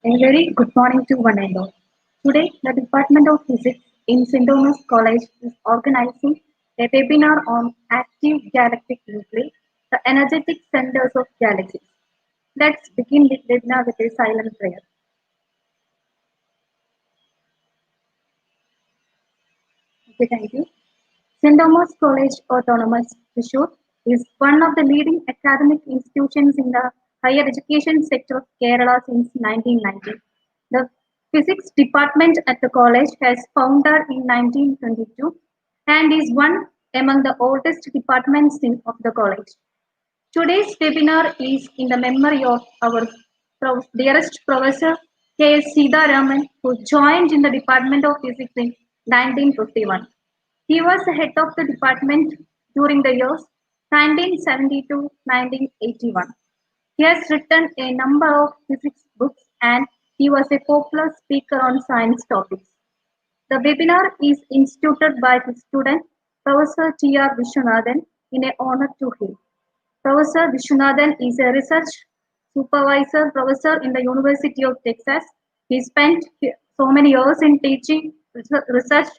A very good morning to one and all. Today, the Department of Physics in St. Thomas College is organizing a webinar on Active Galactic Nuclei, the energetic centers of galaxies. Let's begin the webinar with a silent prayer. Okay, thank you. St. Thomas College Autonomous Thrissur is one of the leading academic institutions in the higher education sector of Kerala since 1990. The physics department at the college has founded in 1922 and is one among the oldest departments of the college. Today's webinar is in the memory of our dearest professor K. S. Raman, who joined in the Department of Physics in 1951. He was the head of the department during the years 1970 to 1981. He has written a number of physics books and he was a popular speaker on science topics. The webinar is instituted by his student, Professor T. R. Vishwanathan, in a honor to him. Professor Vishwanathan is a research supervisor professor in the University of Texas. He spent so many years in teaching research,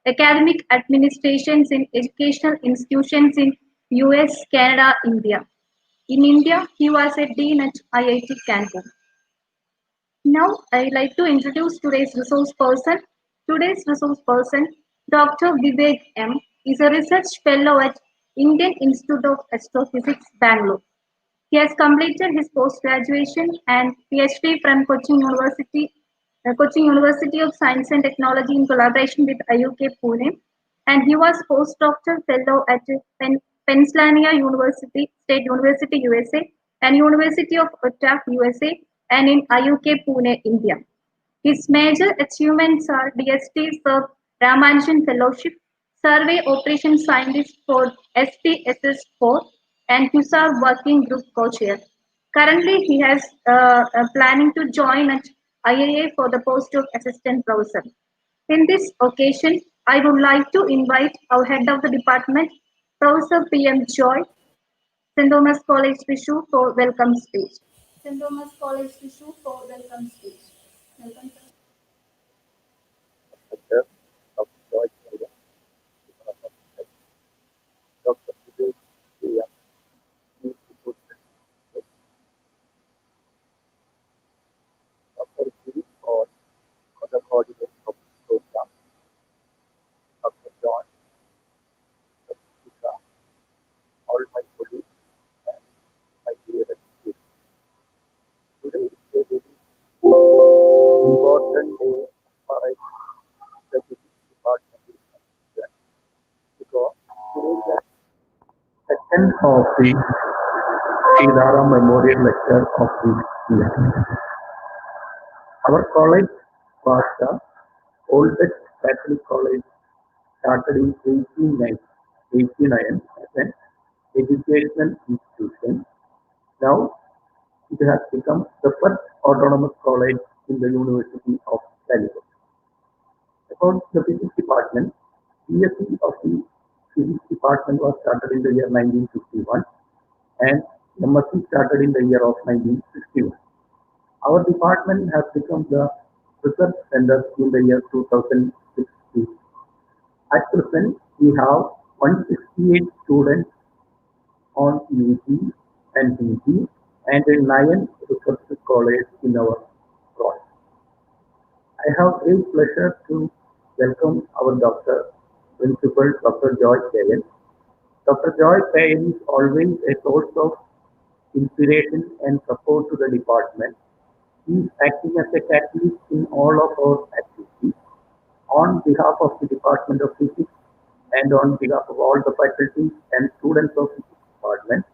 academic administrations in educational institutions in US, Canada, India. In India, he was a dean at IIT Kanpur. Now, I'd like to introduce today's resource person. Today's resource person, Dr. Vivek M., is a research fellow at Indian Institute of Astrophysics, Bangalore. He has completed his post-graduation and PhD from Cochin University of Science and Technology in collaboration with IUK Pune, and he was postdoctoral fellow at Pennsylvania University, State University, USA, and University of Utah, USA, and in IUK Pune, India. His major achievements are DST Sir Ramanujan Fellowship, Survey Operations Scientist for SPSS4, and QSAR Working Group Co-Chair. Currently, he has planning to join at IIA for the post of Assistant Professor. In this occasion, I would like to invite our head of the department, Professor P.M. Joy, St. Thomas College Thrissur for welcome speech. St. Thomas College Thrissur for welcome speech. Welcome, sir. Dr. Joy Dr. Vivek M. Dr. Giri or other coordinator of the program, Dr. John, Dr. Sika, all my colleagues and my dear students. Today is a very important day for the physics department is concerned because today is the second of the Sridhara Memorial Lecture of the year. Our college was the oldest Catholic college started in 1889 as an educational institution. Now it has become the first autonomous college in the University of California. About the physics department, BSc of the physics department was started in the year 1951 and MSc started in the year of 1961. Our department has become the research center in the year 2016. At present, we have 168 students on UG and PG and 9 research colleges in our college. I have great pleasure to welcome our Dr. Principal Dr. Joy Kayan. Dr. Joy Kayan is always a source of inspiration and support to the department. He is acting as a catalyst in all of our activities. On behalf of the Department of Physics and on behalf of all the faculties and students of the department,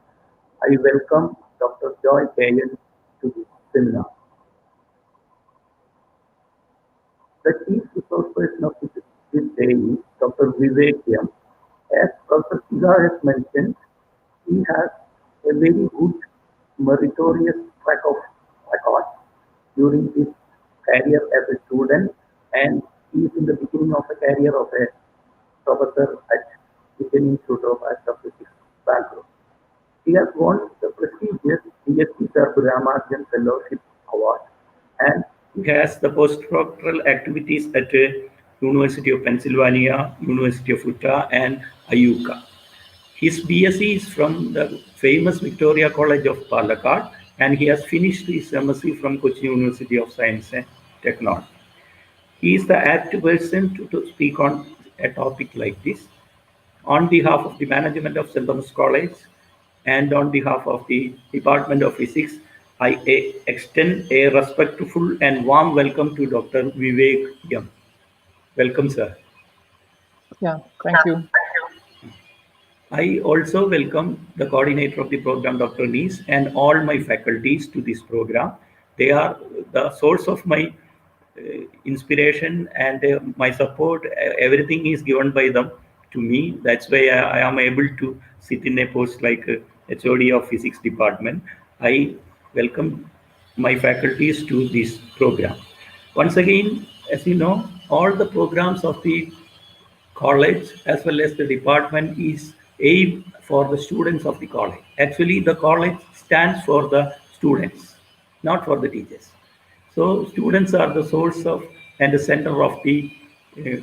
I welcome Dr. Joy Kayan to this seminar. The chief resource person of this day is Dr. Vivek M. As Professor Siddha has mentioned, he has a very good meritorious track of record during his career as a student, and he is in the beginning of a career of a professor at Indian Institute of Astrophysics, Bangalore. He has won the prestigious DST Sir Ramanujan Fellowship Award, and He has the postdoctoral activities at University of Pennsylvania, University of Utah, and Ayuka. His BSc is from the famous Victoria College of Palakkad, and he has finished his MSc from Kochi University of Science and Technology. He is the apt person to speak on a topic like this. On behalf of the management of St. Thomas College and on behalf of the Department of Physics, I extend a respectful and warm welcome to Dr. Vivek Yam. Welcome, sir. Yeah, thank you. I also welcome the coordinator of the program, Dr. Nees, and all my faculties to this program. They are the source of my inspiration and my support. Everything is given by them to me. That's why I am able to sit in a post like HOD of Physics Department. I welcome my faculties to this program. Once again, as you know, all the programs of the college as well as the department is aimed for the students of the college. Actually, the college stands for the students, not for the teachers. So students are the source of and the center of the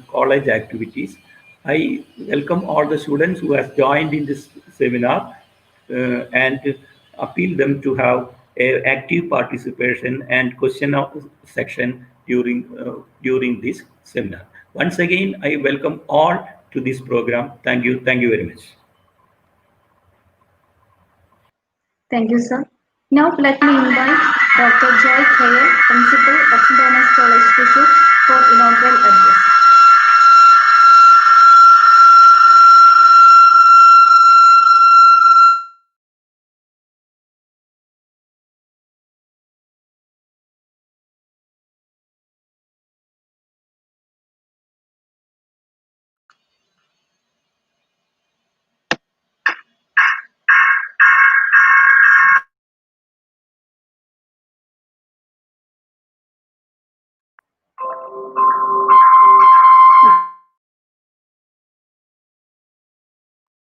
college activities. I welcome all the students who have joined in this seminar and appeal them to have a active participation and question section during this seminar. Once again, I welcome all to this program. Thank you. Thank you very much. Thank you, sir. Now let me invite Dr. Joy Khayer, Principal of St. Thomas College, Thrissur, for inaugural address.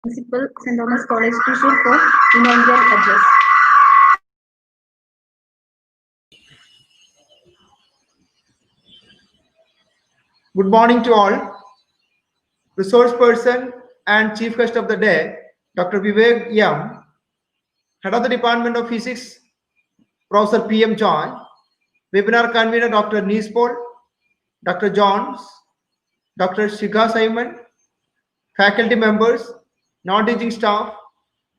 Principal, St. Thomas College, Thrissur, for inaugural address. Good morning to all. Resource person and chief guest of the day, Dr. Vivek Yam, head of the Department of Physics, Professor P.M. John, webinar convener Dr. Neespol, Dr. Johns, Dr. Shikha Simon, faculty members, non-teaching staff,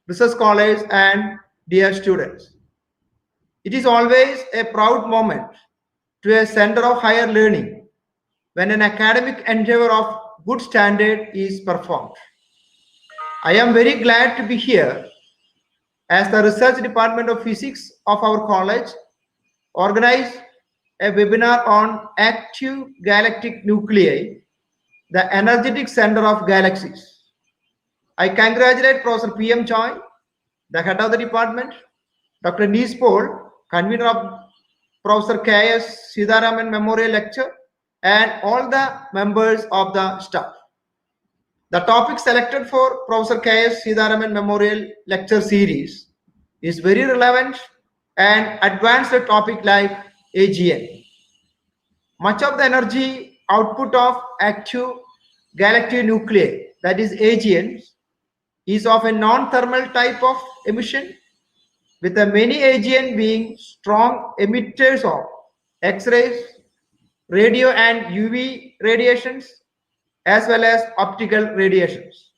research college, and dear students. It is always a proud moment to a center of higher learning when an academic endeavor of good standard is performed. I am very glad to be here as the research department of physics of our college organized a webinar on active galactic nuclei, the energetic center of galaxies. I congratulate Professor P.M. Choi, the head of the department, Dr. Neespol, convener of Professor K.S. Sitharaman Memorial Lecture, and all the members of the staff. The topic selected for Professor K.S. Sitharaman Memorial Lecture Series is very relevant and advanced topic like AGN. Much of the energy output of active galactic nuclei, that is AGNs, is of a non-thermal type of emission, with the many AGN being strong emitters of X-rays, radio and UV radiations, as well as optical radiations.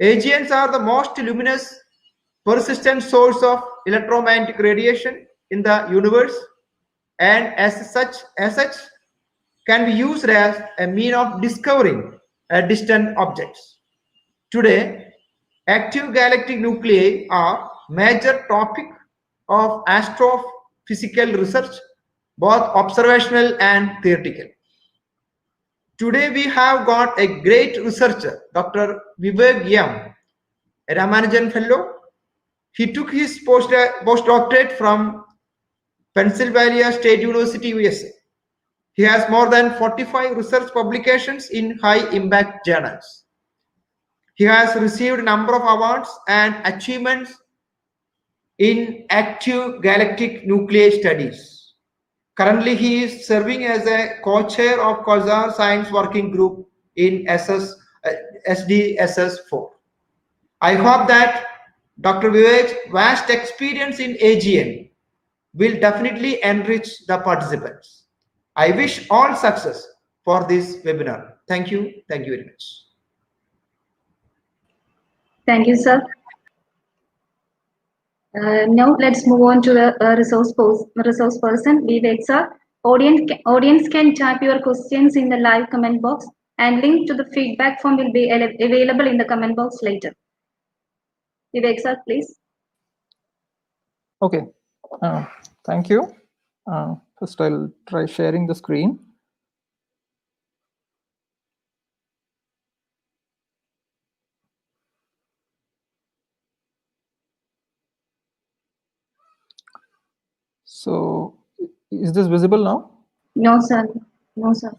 AGNs are the most luminous, persistent source of electromagnetic radiation in the universe, and as such can be used as a mean of discovering distant objects. Today, active galactic nuclei are major topic of astrophysical research, both observational and theoretical. Today we have got a great researcher, Dr. Vivek Yam, a Ramanujan Fellow. He took his postdoctorate from Pennsylvania State University, USA. He has more than 45 research publications in high-impact journals. He has received a number of awards and achievements in active galactic nuclei studies. Currently, he is serving as a co-chair of Quasar Science Working Group in SDSS4. I hope that Dr. Vivek's vast experience in AGN will definitely enrich the participants. I wish all success for this webinar. Thank you. Thank you very much. Thank you, sir. Now let's move on to the resource person, Vivek sir. Audience can type your questions in the live comment box, and link to the feedback form will be available in the comment box later. Vivek sir, please. Okay, thank you. First, I'll try sharing the screen. So, is this visible now? No, sir. No, sir.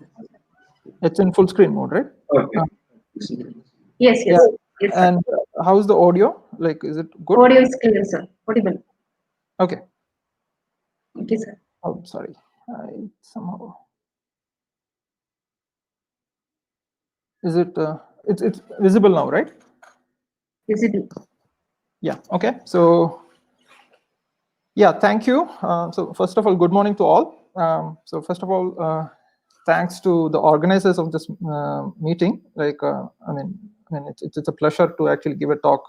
It's in full screen mode, right? Okay. Yes, yes. Yeah. Yes, sir. And how's the audio? Like, is it good? Audio is clear, sir. Audible. Okay. Okay, sir. Oh, sorry. I somehow. Is it? It's visible now, right? Visible. Yeah. Okay. So, yeah. Thank you. So, first of all, good morning to all. So, first of all, thanks to the organizers of this meeting. Like, I mean, it's a pleasure to actually give a talk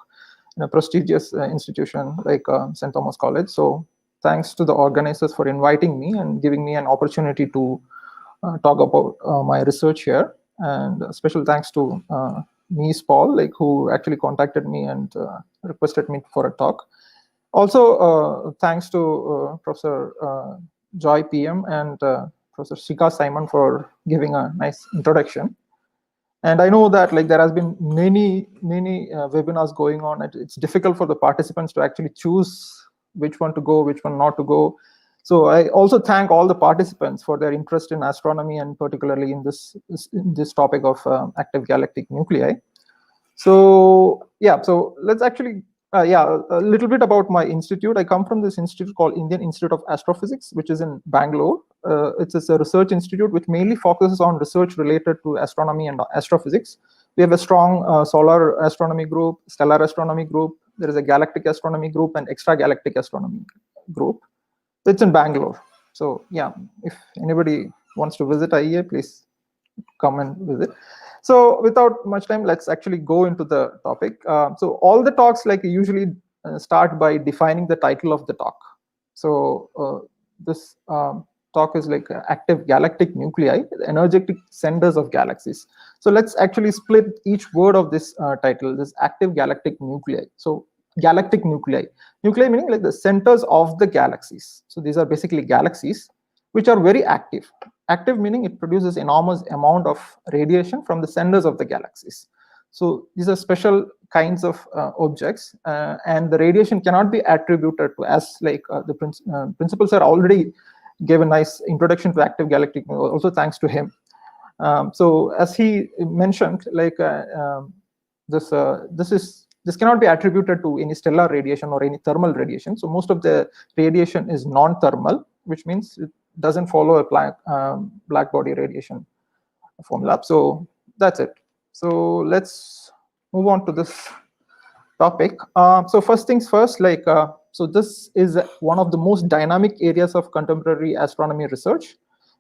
in a prestigious institution like St. Thomas College. So, thanks to the organizers for inviting me and giving me an opportunity to talk about my research here. And a special thanks to Ms. Paul, like who actually contacted me and requested me for a talk. Also, thanks to Professor Joy PM and Professor Shika Simon for giving a nice introduction. And I know that like there has been many webinars going on. It's difficult for the participants to actually choose which one to go, which one not to go. So I also thank all the participants for their interest in astronomy and particularly in this topic of active galactic nuclei. So yeah, so let's actually a little bit about my institute. I come from this institute called Indian Institute of Astrophysics, which is in Bangalore. It's a research institute which mainly focuses on research related to astronomy and astrophysics. We have a strong solar astronomy group, stellar astronomy group. There is a galactic astronomy group and extragalactic astronomy group. It's in Bangalore. So yeah, if anybody wants to visit IEA, please come and visit. So without much time, let's actually go into the topic. So all the talks like usually start by defining the title of the talk. So this talk is like active galactic nuclei, energetic centers of galaxies. So let's actually split each word of this title, this active galactic nuclei. So galactic nuclei. Nuclei meaning like the centers of the galaxies. So these are basically galaxies which are very active. Active meaning it produces enormous amount of radiation from the centers of the galaxies. So these are special kinds of objects, and the radiation cannot be attributed to, as like the principal sir already gave a nice introduction to active galactic, also thanks to him. So as he mentioned, like this cannot be attributed to any stellar radiation or any thermal radiation. So most of the radiation is non-thermal, which means it doesn't follow a black body radiation formula. So that's it. So let's move on to this topic. So first things first, like so this is one of the most dynamic areas of contemporary astronomy research,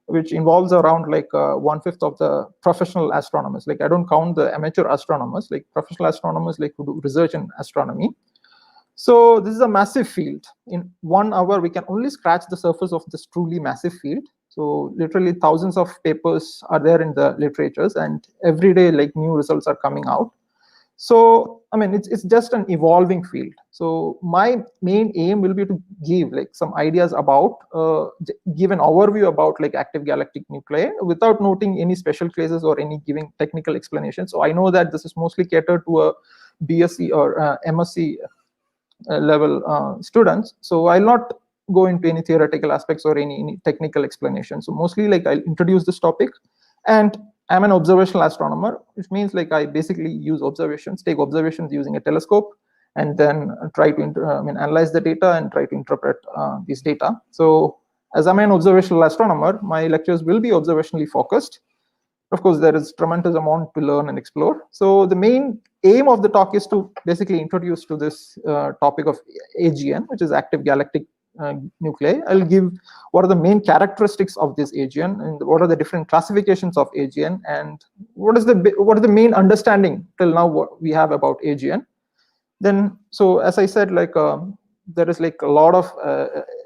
which involves around like 1/5 of the professional astronomers. Like I don't count the amateur astronomers, like professional astronomers like who do research in astronomy. So this is a massive field. In 1 hour, we can only scratch the surface of this truly massive field. So literally thousands of papers are there in the literatures, and every day like new results are coming out. So I mean it's just an evolving field. So my main aim will be to give like some ideas about give an overview about like active galactic nuclei without noting any special cases or any giving technical explanation. So I know that this is mostly catered to a BSc or MSc level students. So I'll not go into any theoretical aspects or any technical explanation. So mostly like I'll introduce this topic, and I'm an observational astronomer, which means like I basically use observations, take observations using a telescope, and then try to analyze the data and try to interpret these data. So as I'm an observational astronomer, my lectures will be observationally focused. Of course, there is tremendous amount to learn and explore. So the main aim of the talk is to basically introduce to this topic of AGN, which is active galactic nuclei. I'll give what are the main characteristics of this AGN and what are the different classifications of AGN and what is the main understanding till now what we have about AGN. Then, so as I said, like there is like a lot of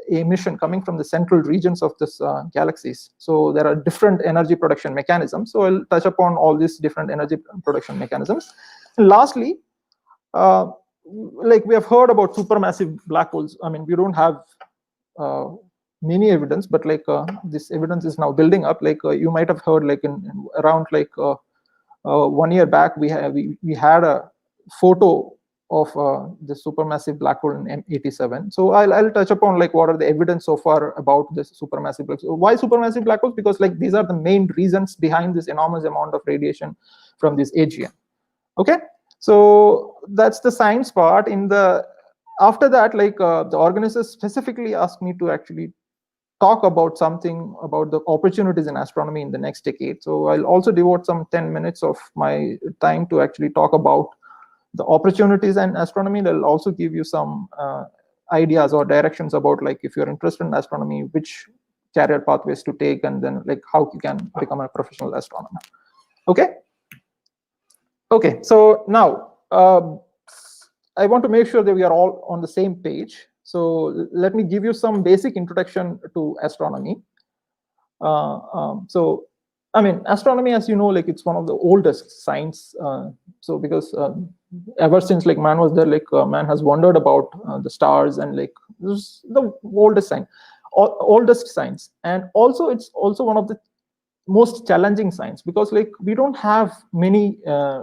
emission coming from the central regions of this galaxies. So there are different energy production mechanisms. So I'll touch upon all these different energy production mechanisms. And lastly, like we have heard about supermassive black holes. I mean, we don't have many evidence, but like this evidence is now building up. Like you might have heard, like in around like 1 year back, we had a photo of the supermassive black hole in M87. So I'll touch upon like what are the evidence so far about this supermassive black hole. Why supermassive black holes? Because like these are the main reasons behind this enormous amount of radiation from this AGN. Okay, so that's the science part. After that, like the organizers specifically asked me to actually talk about something about the opportunities in astronomy in the next decade. So I'll also devote some 10 minutes of my time to actually talk about the opportunities in astronomy. They'll also give you some ideas or directions about like if you're interested in astronomy, which career pathways to take, and then like how you can become a professional astronomer. Okay. Okay. So now I want to make sure that we are all on the same page. So let me give you some basic introduction to astronomy. So I mean, astronomy, as you know, like it's one of the oldest science. So because ever since like man was there, like man has wondered about the stars, and like this is the oldest science, and also it's also one of the most challenging science, because like we don't have many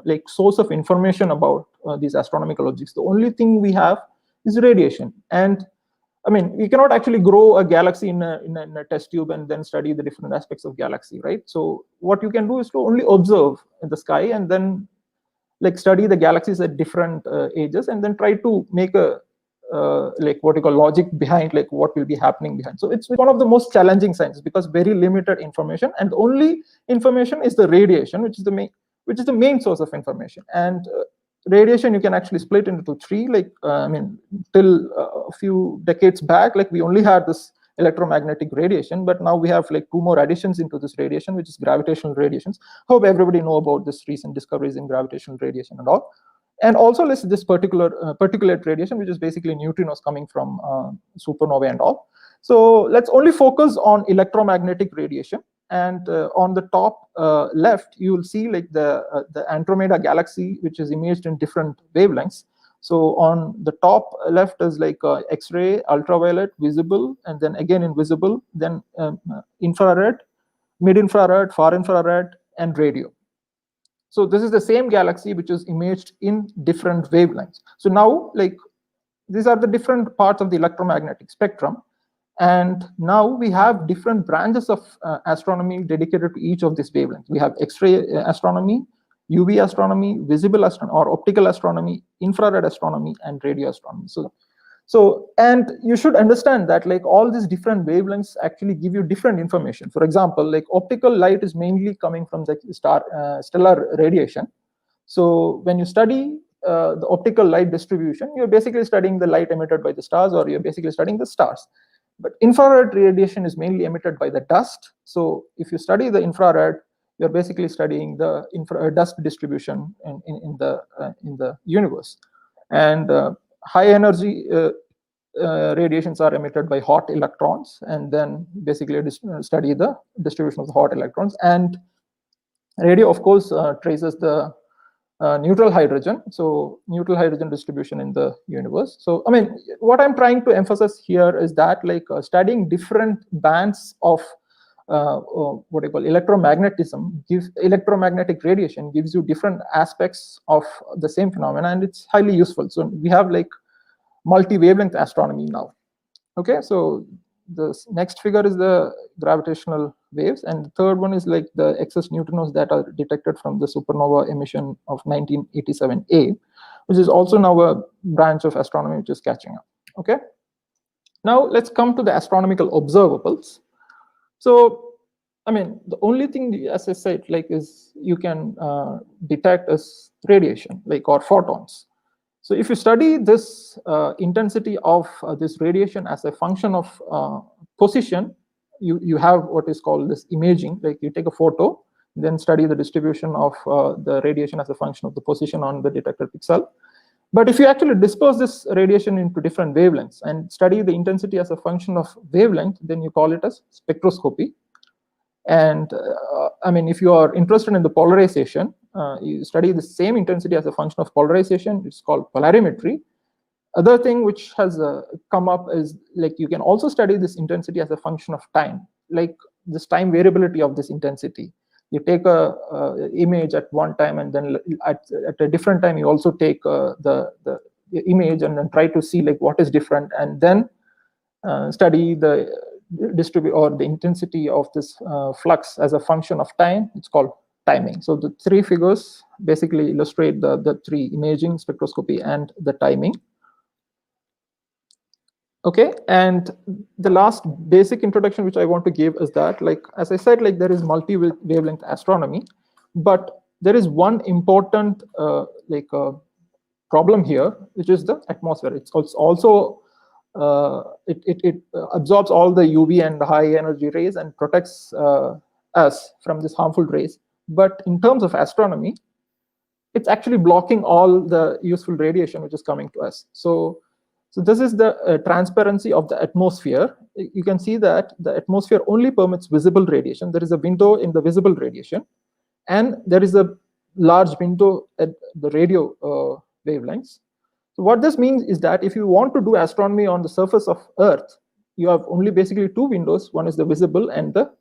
like source of information about these astronomical objects. The only thing we have is radiation, and I mean, we cannot actually grow a galaxy in a test tube and then study the different aspects of galaxy, right? So what you can do is to only observe in the sky and then like study the galaxies at different ages, and then try to make a like what you call logic behind like what will be happening behind. So it's one of the most challenging sciences because very limited information, and the only information is the radiation, which is the main source of information. And radiation you can actually split into three. Like I mean, till a few decades back, like we only had this electromagnetic radiation, but now we have like two more additions into this radiation, which is gravitational radiations. Hope everybody know about this recent discoveries in gravitational radiation and all. And also this particular particulate radiation, which is basically neutrinos coming from supernovae and all. So let's only focus on electromagnetic radiation. And on the top left, you will see like the Andromeda galaxy, which is imaged in different wavelengths. So on the top left is like X-ray, ultraviolet, visible, and then again invisible, then infrared, mid-infrared, far infrared, and radio. So this is the same galaxy which is imaged in different wavelengths. So now, like, these are the different parts of the electromagnetic spectrum. And now we have different branches of astronomy dedicated to each of these wavelengths. We have X-ray astronomy, UV astronomy, visible astronomy or optical astronomy, infrared astronomy, and radio astronomy. So, and you should understand that like all these different wavelengths actually give you different information. For example, like optical light is mainly coming from the stellar radiation. So when you study the optical light distribution, you're basically studying the light emitted by the stars, or you're basically studying the stars. But infrared radiation is mainly emitted by the dust. So if you study the infrared, you're basically studying the dust distribution in the universe. And high energy radiations are emitted by hot electrons, and then basically study the distribution of the hot electrons. And radio, of course, traces the neutral hydrogen, so neutral hydrogen distribution in the universe. So I mean, what I'm trying to emphasize here is that like studying different bands of what I call electromagnetic radiation gives you different aspects of the same phenomena, and it's highly useful. So we have like multi-wavelength astronomy now. Okay, so the next figure is the gravitational waves, and the third one is like the excess neutrinos that are detected from the supernova emission of 1987A, which is also now a branch of astronomy which is catching up. Okay, Now let's come to the astronomical observables. So, I mean, the only thing, as I said, like is you can detect is radiation, like or photons. So if you study this intensity of this radiation as a function of position, you have what is called this imaging. Like you take a photo, then study the distribution of the radiation as a function of the position on the detected pixel. But if you actually disperse this radiation into different wavelengths and study the intensity as a function of wavelength, then you call it as spectroscopy. And I mean, if you are interested in the polarization, you study the same intensity as a function of polarization. It's called polarimetry. Other thing which has come up is like you can also study this intensity as a function of time, like this time variability of this intensity. You take a image at one time, and then at a different time you also take the image and then try to see like what is different, and then study the distribute or the intensity of this flux as a function of time. It's called timing. So the three figures basically illustrate the three: imaging, spectroscopy, and the timing. Okay, and the last basic introduction which I want to give is that, like, as I said, like there is multi-wavelength astronomy, but there is one important problem here, which is the atmosphere. It's also it absorbs all the UV and high energy rays and protects us from this harmful rays. But in terms of astronomy, it's actually blocking all the useful radiation which is coming to us. So this is the transparency of the atmosphere. You can see that the atmosphere only permits visible radiation. There is a window in the visible radiation, and there is a large window at the radio wavelengths. So what this means is that if you want to do astronomy on the surface of Earth, you have only basically two windows. One is the visible and the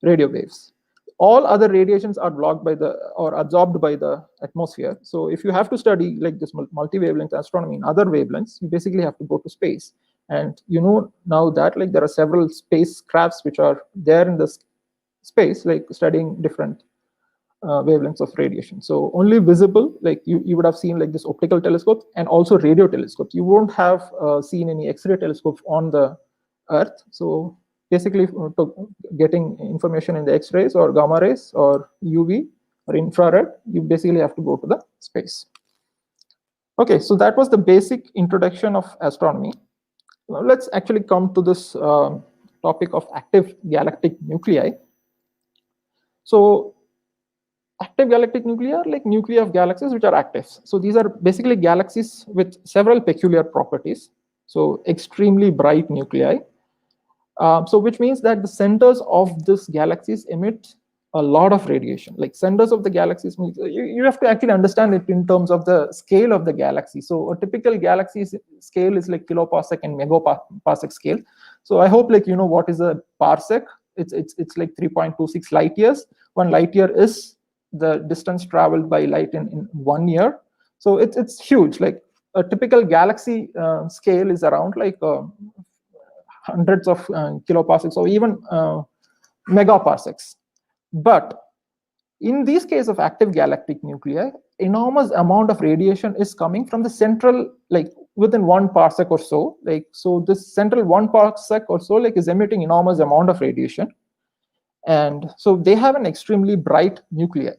radio waves. All other radiations are blocked by the or absorbed by the atmosphere. So if you have to study like this multi-wavelength astronomy in other wavelengths, you basically have to go to space. And you know now that like there are several spacecrafts which are there in this space, like studying different wavelengths of radiation. So only visible, like you would have seen like this optical telescope and also radio telescopes. You won't have seen any X-ray telescopes on the Earth. So basically getting information in the X-rays or gamma rays or UV or infrared, you basically have to go to the space. Okay, so that was the basic introduction of astronomy. Now let's actually come to this topic of active galactic nuclei. So active galactic nuclei are like nuclei of galaxies which are active. So these are basically galaxies with several peculiar properties. So extremely bright nuclei. So which means that the centers of these galaxies emit a lot of radiation. Like centers of the galaxies, you have to actually understand it in terms of the scale of the galaxy. So a typical galaxy scale is like kiloparsec and megaparsec scale. So I hope like you know what is a parsec. It's like 3.26 light years. 1 light year is the distance traveled by light in 1 year. So it's huge. Like a typical galaxy scale is around like hundreds of kiloparsecs or even megaparsecs. But in this case of active galactic nuclei, enormous amount of radiation is coming from the central, like within 1 parsec or so. Like so, this central 1 parsec or so, like is emitting enormous amount of radiation, and so they have an extremely bright nuclei,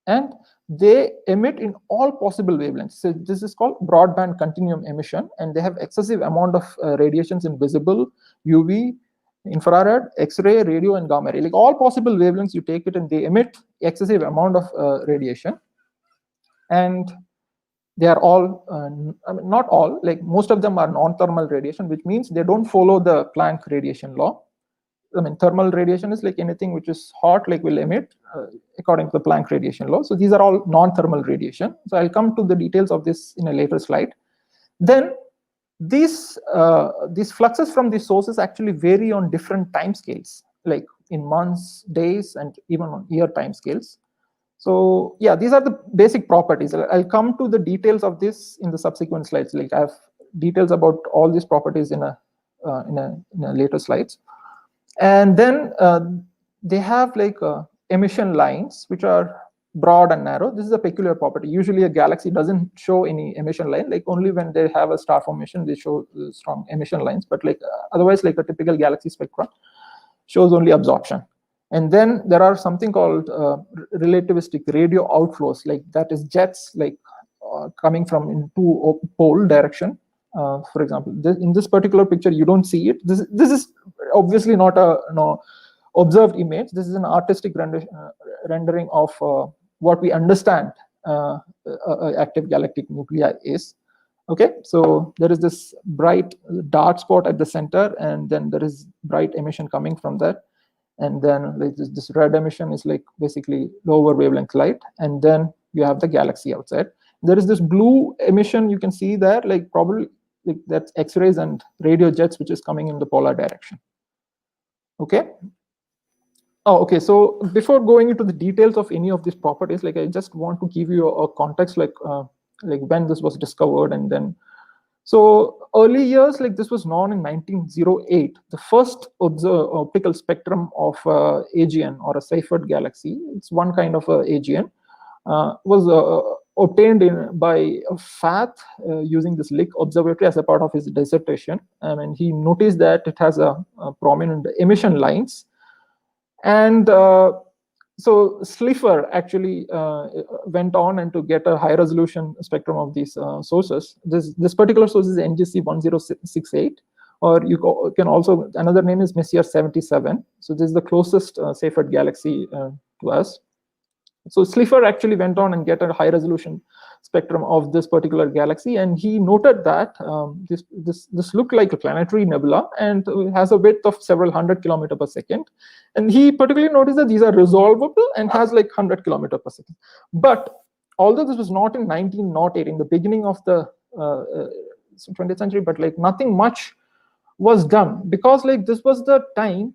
and they emit in all possible wavelengths. So this is called broadband continuum emission, and they have excessive amount of radiations in visible, UV, infrared, X-ray, radio, and gamma ray. Like all possible wavelengths, you take it, and they emit excessive amount of radiation. And they are all, I mean, not all, like most of them are non-thermal radiation, which means they don't follow the Planck radiation law. I mean, thermal radiation is like anything which is hot, like will emit according to the Planck radiation law. So these are all non-thermal radiation. So I'll come to the details of this in a later slide. Then these fluxes from these sources actually vary on different time scales, like in months, days, and even on year time scales. So yeah, these are the basic properties. I'll come to the details of this in the subsequent slides. Like I have details about all these properties in a later slides. And then they have like emission lines, which are broad and narrow. This is a peculiar property. Usually a galaxy doesn't show any emission line, like only when they have a star formation they show strong emission lines, but like otherwise like a typical galaxy spectrum shows only absorption. And then there are something called relativistic radio outflows, like that is jets like coming from into pole direction. For example, in this particular picture you don't see it. This is obviously not a observed image. This is an artistic rendering of what we understand active galactic nuclei is. Okay, so there is this bright dark spot at the center, and then there is bright emission coming from that. And then like this red emission is like basically lower wavelength light, and then you have the galaxy outside. There is this blue emission you can see there, like probably like that's X-rays and radio jets, which is coming in the polar direction. Okay. Oh, okay. So before going into the details of any of these properties, like I just want to give you a context, like when this was discovered, and then. So early years, like this was known in 1908. The first optical spectrum of AGN, or a Seyfert galaxy, it's one kind of AGN, was obtained by Fath using this Lick observatory as a part of his dissertation. And he noticed that it has a prominent emission lines. And so Slipher actually went on and to get a high resolution spectrum of these sources. This particular source is NGC 1068, or you can also, another name is Messier 77. So this is the closest Seyfert galaxy to us. So Slipher actually went on and get a high resolution spectrum of this particular galaxy, and he noted that this looked like a planetary nebula and has a width of several 100 kilometers per second. And he particularly noticed that these are resolvable and has like 100 kilometers per second. But although this was not in 1908, in the beginning of the 20th century, but like nothing much was done, because like this was the time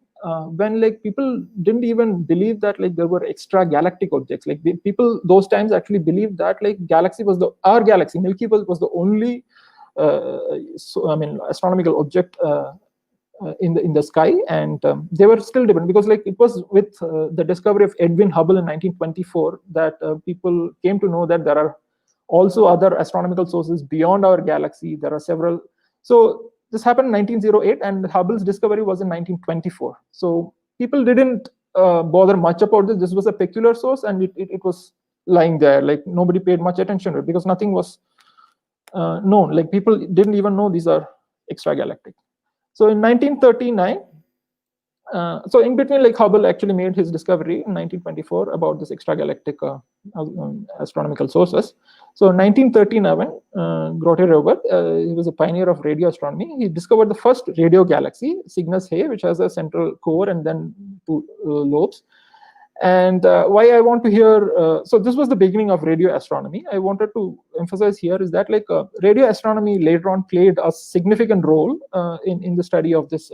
when like people didn't even believe that like there were extra galactic objects. Like people those times actually believed that like galaxy was our galaxy, Milky Way, was the only astronomical object in the sky. And they were still different, because like it was with the discovery of Edwin Hubble in 1924 that people came to know that there are also other astronomical sources beyond our galaxy. There are several. So this happened in 1908, and Hubble's discovery was in 1924. So people didn't bother much about this. This was a peculiar source, and it was lying there. Like nobody paid much attention to it because nothing was known. Like people didn't even know these are extragalactic. So in 1939, so in between, like Hubble actually made his discovery in 1924 about this extragalactic astronomical sources. So in 1939, Grote Rober, he was a pioneer of radio astronomy. He discovered the first radio galaxy, Cygnus Hei, which has a central core and then two lobes. And why I want to hear, so this was the beginning of radio astronomy. I wanted to emphasize here is that like radio astronomy later on played a significant role in the study of this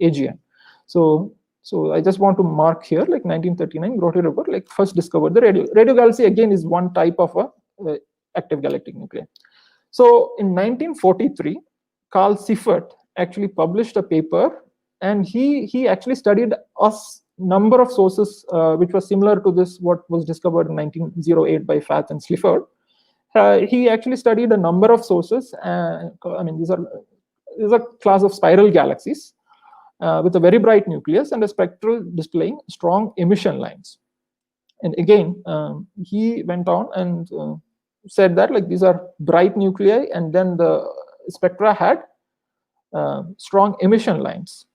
AGN. So I just want to mark here, like 1939, Grote Rober like first discovered the radio galaxy. Again, is one type of a active galactic nuclei. So in 1943, Carl Seifert actually published a paper, and he actually studied a number of sources which was similar to this what was discovered in 1908 by Fath and Slipher. He actually studied a number of sources. These are a class of spiral galaxies with a very bright nucleus and a spectral displaying strong emission lines. And again, he went on and said that like these are bright nuclei, and then the spectra had strong emission lines.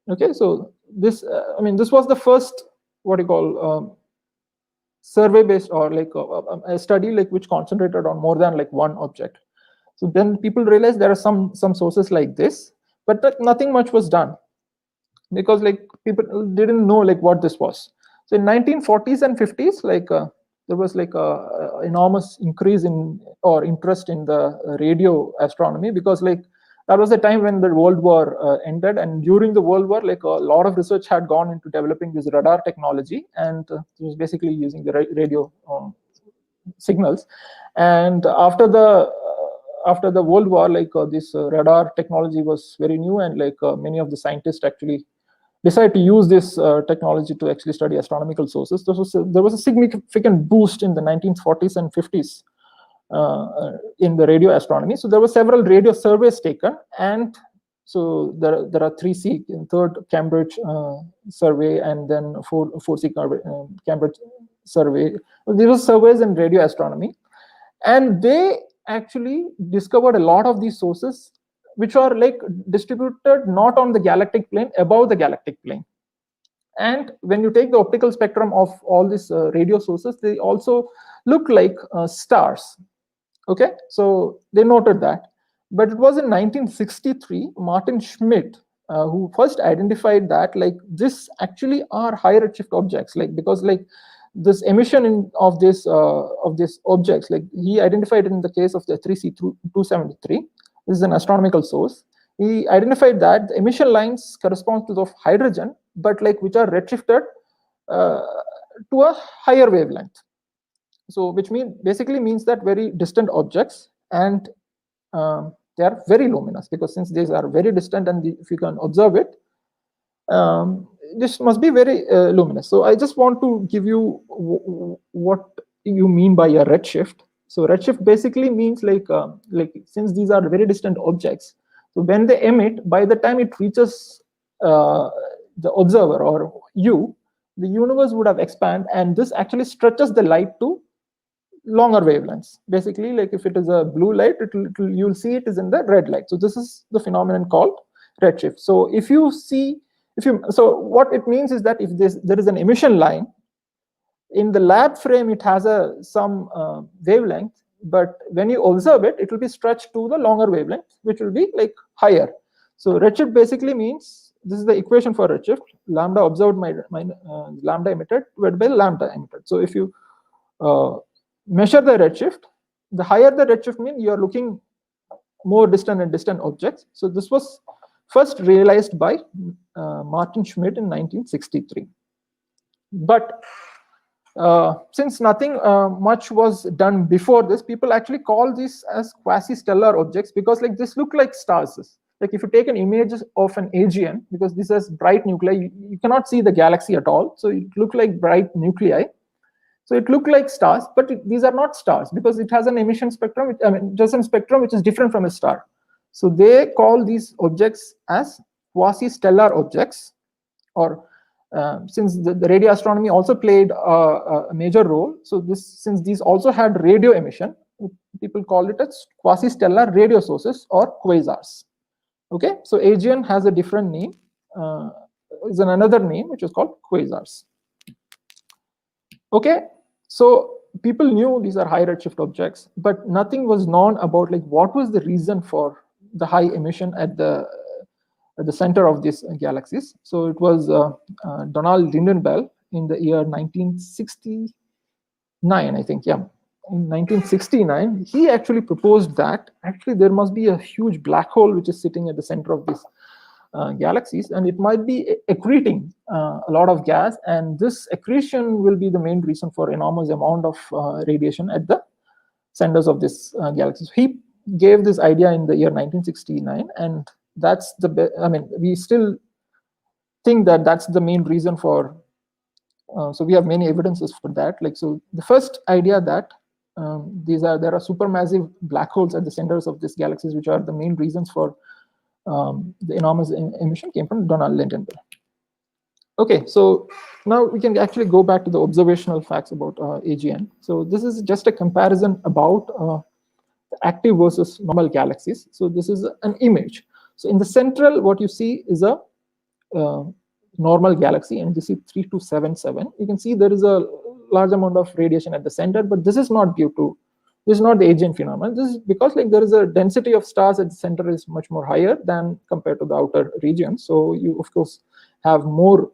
Okay, so this this was the first what you call survey-based, or like a study like which concentrated on more than like one object. So then people realized there are some sources like this, but that nothing much was done, because like people didn't know like what this was. So in 1940s and 50s, like there was like a enormous increase in or interest in the radio astronomy, because like that was the time when the World War ended, and during the World War, like a lot of research had gone into developing this radar technology, and it was basically using the radio signals. And after the World War, like this radar technology was very new, and like many of the scientists actually decided to use this technology to actually study astronomical sources. There was a significant boost in the 1940s and 50s in the radio astronomy. So there were several radio surveys taken, and so there are 3C, third Cambridge survey, and then 4C Cambridge survey. These were surveys in radio astronomy, and they actually discovered a lot of these sources which are like distributed not on the galactic plane, above the galactic plane. And when you take the optical spectrum of all these radio sources, they also look like stars. Okay, so they noted that. But it was in 1963, Martin Schmidt, who first identified that like this actually are high redshift objects, like because like this emission of this objects, like he identified in the case of the 3C273. This is an astronomical source. He identified that the emission lines correspond to the hydrogen, but like which are redshifted to a higher wavelength. So which basically means that very distant objects, and they are very luminous, because since these are very distant and if you can observe it, this must be very luminous. So I just want to give you what you mean by a redshift. So redshift basically means like since these are very distant objects, so when they emit, by the time it reaches the observer or you, the universe would have expanded, and this actually stretches the light to longer wavelengths. Basically, like if it is a blue light, you'll see it is in the red light. So this is the phenomenon called redshift. So so what it means is that if there is an emission line in the lab frame, it has some wavelength, but when you observe it, it will be stretched to the longer wavelength, which will be like higher. So redshift basically means, this is the equation for redshift: lambda observed lambda emitted divided by lambda emitted. So if you measure the redshift, the higher the redshift means you are looking more distant and distant objects. So this was first realized by Martin Schmidt in 1963. But since nothing much was done before this, people actually call these as quasi-stellar objects, because like this look like stars. Like if you take an image of an AGN, because this has bright nuclei, you cannot see the galaxy at all. So it look like bright nuclei. So it look like stars, but these are not stars, because it has an emission spectrum, just a spectrum which is different from a star. So they call these objects as quasi-stellar objects, or since the radio astronomy also played a major role, so since these also had radio emission, people call it as quasi-stellar radio sources or quasars. Okay, so AGN has a different name, is another name which is called quasars. Okay, so people knew these are high redshift objects, but nothing was known about like what was the reason for the high emission at the center of these galaxies. So it was Donald Lindenbell in the year 1969, I think, yeah. In 1969, he actually proposed that actually there must be a huge black hole which is sitting at the center of these galaxies, and it might be accreting a lot of gas, and this accretion will be the main reason for enormous amount of radiation at the centers of this galaxies. He gave this idea in the year 1969, and that's we still think that that's the main reason for. So we have many evidences for that. Like, so the first idea that there are supermassive black holes at the centers of these galaxies, which are the main reasons for the enormous emission, came from Donald Lindenbell. Okay, so now we can actually go back to the observational facts about AGN. So this is just a comparison about the active versus normal galaxies. So this is an image. So in the central, what you see is a normal galaxy, NGC 3277. You can see there is a large amount of radiation at the center, but this is not due to, this is not the AGN phenomenon. This is because like there is a density of stars at the center is much more higher than compared to the outer region. So you of course have more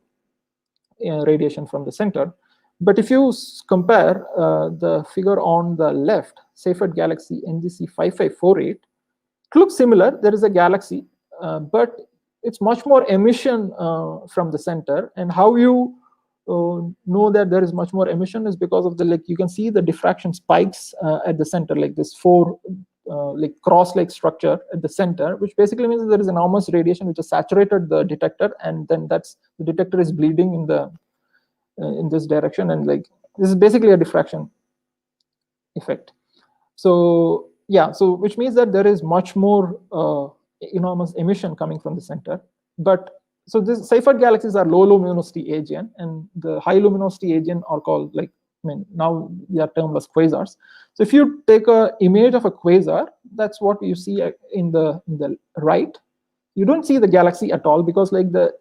radiation from the center. But if you compare the figure on the left, Seyfert galaxy NGC 5548, it looks similar. There is a galaxy, but it's much more emission from the center. And how you know that there is much more emission is because of the, like, you can see the diffraction spikes at the center, like this 4 like cross-like structure at the center, which basically means there is enormous radiation which has saturated the detector, and then the detector is bleeding in this direction, and like this is basically a diffraction effect. So yeah, so which means that there is much more enormous emission coming from the center. But so this Seyfert galaxies are low luminosity AGN, and the high luminosity AGN are called, like, I mean, now they are termed as quasars. So if you take an image of a quasar, that's what you see in the right. You don't see the galaxy at all, because like the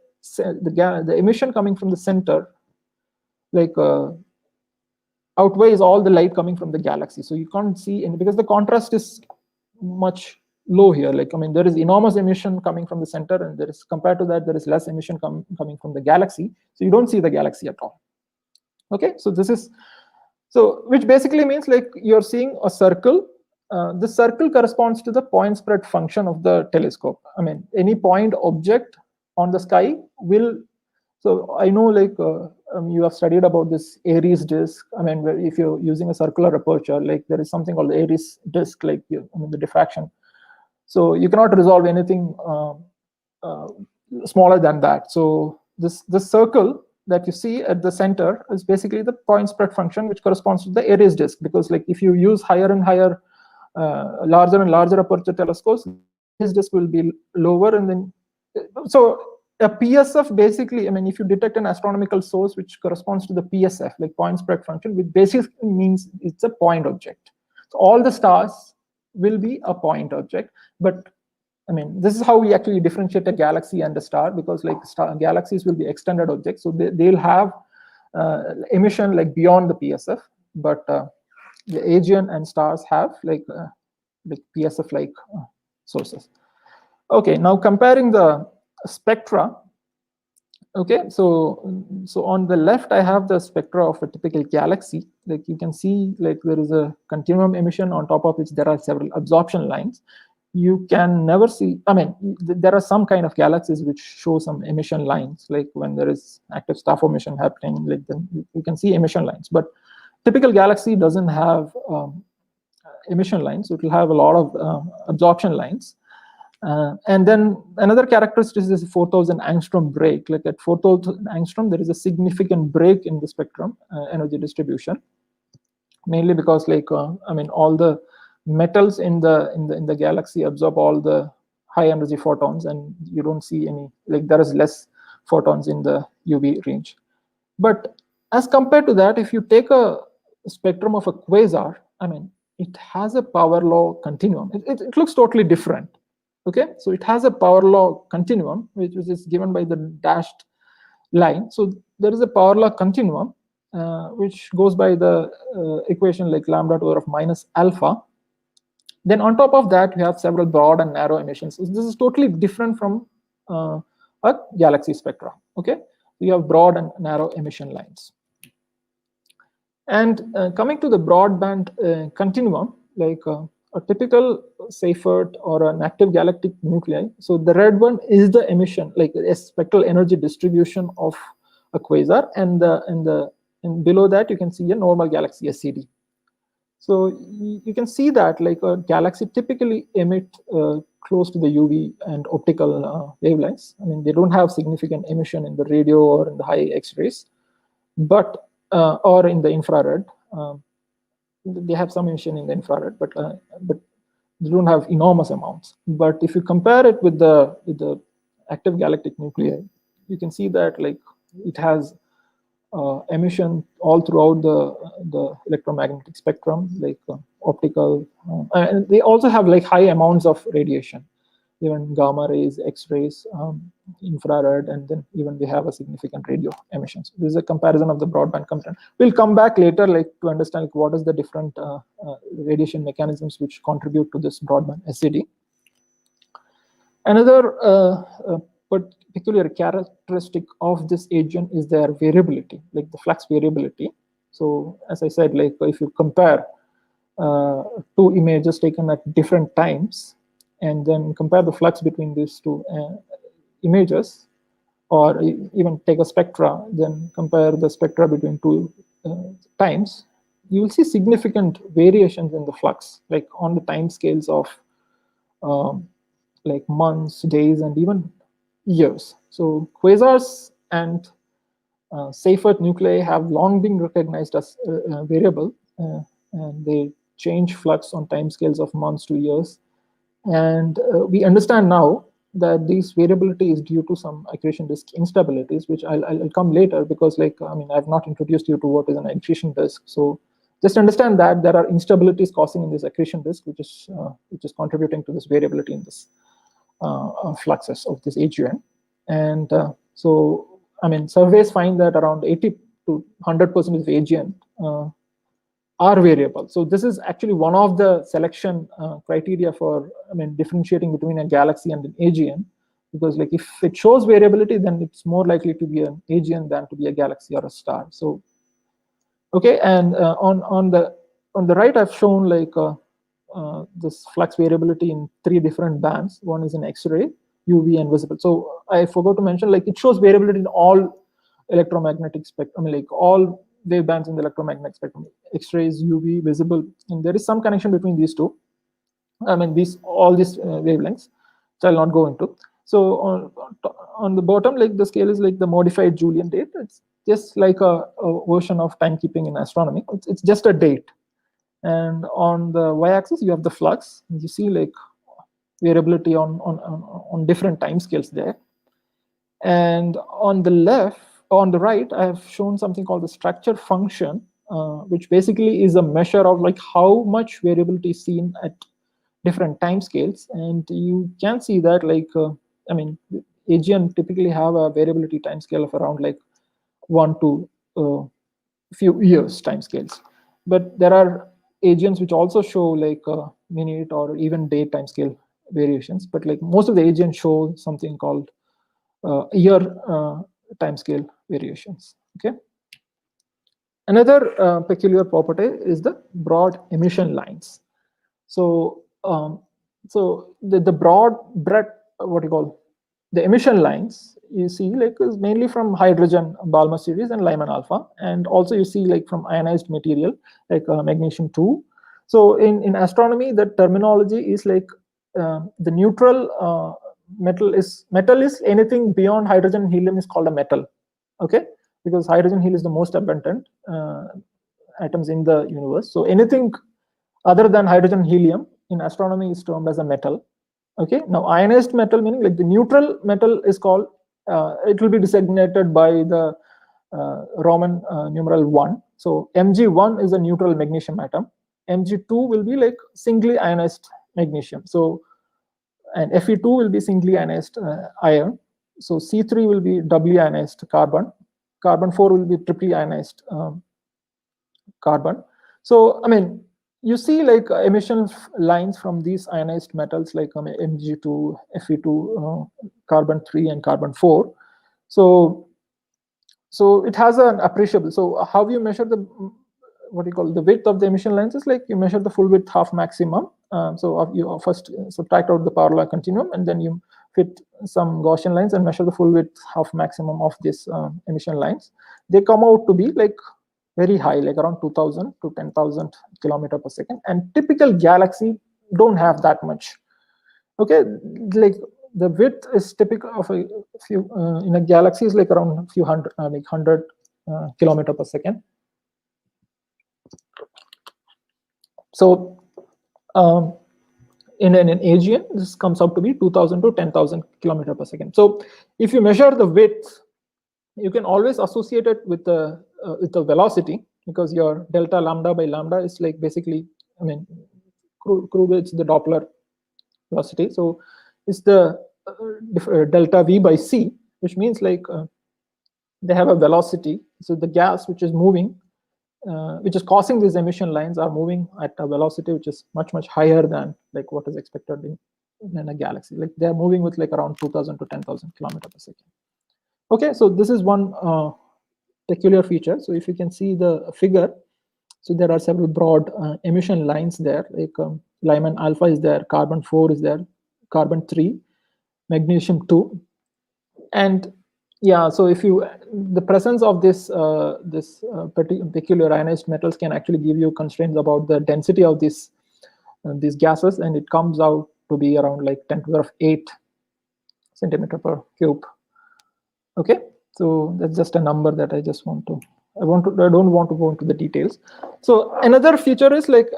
emission coming from the center, like outweighs all the light coming from the galaxy. So you can't see any, because the contrast is much low here. Like, I mean, there is enormous emission coming from the center, and there is, compared to that, there is less emission coming from the galaxy. So you don't see the galaxy at all. Okay, so this is, so which basically means like you're seeing a circle. The circle corresponds to the point spread function of the telescope. I mean, any point object on the sky will, so I know, like you have studied about this Aries disk. I mean, if you're using a circular aperture, like there is something called the Aries disk, like the diffraction. So you cannot resolve anything smaller than that. So this circle that you see at the center is basically the point spread function, which corresponds to the Aries disk. Because like if you use higher and higher, larger and larger aperture telescopes, this disk will be lower, and then so a PSF basically, I mean, if you detect an astronomical source which corresponds to the PSF, like point spread function, which basically means it's a point object. So all the stars will be a point object. But I mean, this is how we actually differentiate a galaxy and a star, because like galaxies will be extended objects, so they'll have emission like beyond the PSF, but the AGN and stars have like PSF like sources. Okay, now comparing the spectra. Okay, so on the left I have the spectra of a typical galaxy. Like you can see, like there is a continuum emission on top of which there are several absorption lines. You can never see, I mean, there are some kind of galaxies which show some emission lines, like when there is active star formation happening, like then you can see emission lines. But typical galaxy doesn't have emission lines, so it will have a lot of absorption lines. And then another characteristic is 4,000 angstrom break. Like at 4,000 angstrom, there is a significant break in the spectrum energy distribution, mainly because, like I mean, all the metals in the galaxy absorb all the high energy photons, and you don't see any, like there is less photons in the UV range. But as compared to that, if you take a spectrum of a quasar, I mean, it has a power law continuum. It looks totally different. Okay, so it has a power law continuum, which is given by the dashed line. So there is a power law continuum, which goes by the equation like lambda to the power of minus alpha. Then on top of that, we have several broad and narrow emissions. So this is totally different from a galaxy spectra. Okay, we have broad and narrow emission lines. And coming to the broadband continuum, like a typical Seyfert or an active galactic nuclei. So the red one is the emission, like a spectral energy distribution of a quasar, and below that you can see a normal galaxy SCD. So you can see that like a galaxy typically emit close to the UV and optical wavelengths. I mean, they don't have significant emission in the radio or in the high X-rays, but or in the infrared. They have some emission in the infrared, but they don't have enormous amounts. But if you compare it with the active galactic nuclei, you can see that like it has emission all throughout the electromagnetic spectrum, like optical. And they also have like high amounts of radiation, even gamma rays, X-rays, infrared, and then even they have a significant radio emissions. This is a comparison of the broadband component. We'll come back later, like to understand like, what is the different radiation mechanisms which contribute to this broadband SCD. Another particular characteristic of this agent is their variability, like the flux variability. So as I said, like if you compare two images taken at different times, and then compare the flux between these two images, or even take a spectra, then compare the spectra between two times, you will see significant variations in the flux, like on the time scales of like months, days, and even years. So quasars and Seyfert nuclei have long been recognized as variable, and they change flux on timescales of months to years. And we understand now that this variability is due to some accretion disk instabilities, which I'll come later, because I've not introduced you to what is an accretion disk. So just understand that there are instabilities causing in this accretion disk, which is contributing to this variability in this fluxes of this AGN. And so surveys find that around 80 to 100% of AGN are variable. So this is actually one of the selection criteria for differentiating between a galaxy and an AGN, because if it shows variability, then it's more likely to be an AGN than to be a galaxy or a star. So okay, and on the right, I've shown this flux variability in 3 different bands. One is in X-ray, UV, and visible. So I forgot to mention, it shows variability in all electromagnetic spectrum, all wave bands in the electromagnetic spectrum, X-rays, UV, visible, and there is some connection between these two. All these wavelengths, which I'll not go into. So on the bottom, the scale is the modified Julian date. It's just like a version of timekeeping in astronomy. It's just a date. And on the y-axis, you have the flux. You see variability on different time scales there. And on the right, I have shown something called the structure function, which basically is a measure of how much variability is seen at different time scales. And you can see that AGN typically have a variability time scale of around 1 to few years time scales. But there are AGNs which also show minute or even day time scale variations. But most of the AGNs show something called year timescale variations. Okay. Another peculiar property is the broad emission lines. So, the broad breadth, the emission lines, you see is mainly from hydrogen Balmer series and Lyman alpha, and also you see from ionized material magnesium 2. So in astronomy, the terminology is the neutral metal is anything beyond hydrogen and helium is called a metal. Okay, because hydrogen helium is the most abundant atoms in the universe. So anything other than hydrogen helium in astronomy is termed as a metal. Okay, now ionized metal, meaning the neutral metal, is called it will be designated by the Roman numeral 1. So Mg1 is a neutral magnesium atom. Mg2 will be singly ionized magnesium. So, and Fe2 will be singly ionized iron. So C3 will be doubly ionized carbon. Carbon 4 will be triply ionized carbon. So you see emission lines from these ionized metals Mg2, Fe2, carbon 3, and carbon 4. So it has an appreciable. So how you measure the the width of the emission lines is you measure the full width half maximum. So you first subtract out the power law continuum, and then you fit some Gaussian lines and measure the full width half maximum of these emission lines. They come out to be very high, around 2,000 to 10,000 kilometer per second. And typical galaxy don't have that much. Okay, the width is typical of a few in a galaxy is around a few hundred, 100 kilometer per second. So in an AGN, this comes out to be 2,000 to 10,000 kilometer per second. So if you measure the width, you can always associate it with the velocity, because your delta lambda by lambda is basically, crude it's the Doppler velocity. So it's the delta v by c, which means they have a velocity. So the gas which is moving, which is causing these emission lines, are moving at a velocity which is much higher than what is expected in a galaxy. They're moving with around 2,000 to 10,000 kilometer per second. Okay, so this is one peculiar feature. So if you can see the figure, so there are several broad emission lines there. Lyman alpha is there, carbon 4 is there, carbon 3, magnesium 2, and Yeah, so if you, the presence of this peculiar ionized metals can actually give you constraints about the density of these gases, and it comes out to be around like 10 to the power of 8 centimeter per cube. Okay, so that's just a number that I just want to. I don't want to go into the details. So another feature is like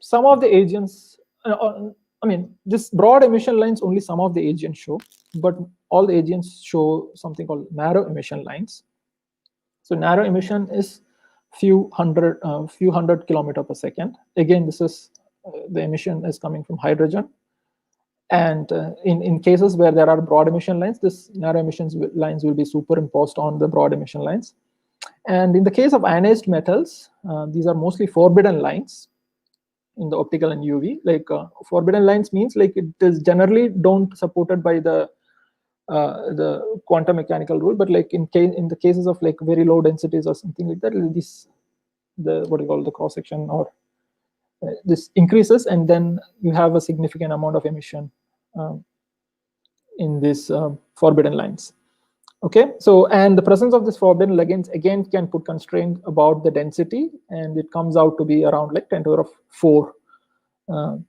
some of the agents. I mean, this broad emission lines only some of the agents show, but all the agents show something called narrow emission lines. So narrow emission is few hundred kilometer per second. Again, this is the emission is coming from hydrogen. And in cases where there are broad emission lines, this narrow emissions lines will be superimposed on the broad emission lines. And in the case of ionized metals, these are mostly forbidden lines in the optical and UV. Like forbidden lines means like it is generally don't supported by the quantum mechanical rule, but like in the cases of like very low densities or something like that, what you call the cross section or this increases, and then you have a significant amount of emission in these forbidden lines. Okay, so and the presence of this forbidden ligands again can put constraint about the density, and it comes out to be around like 10 to the power of 4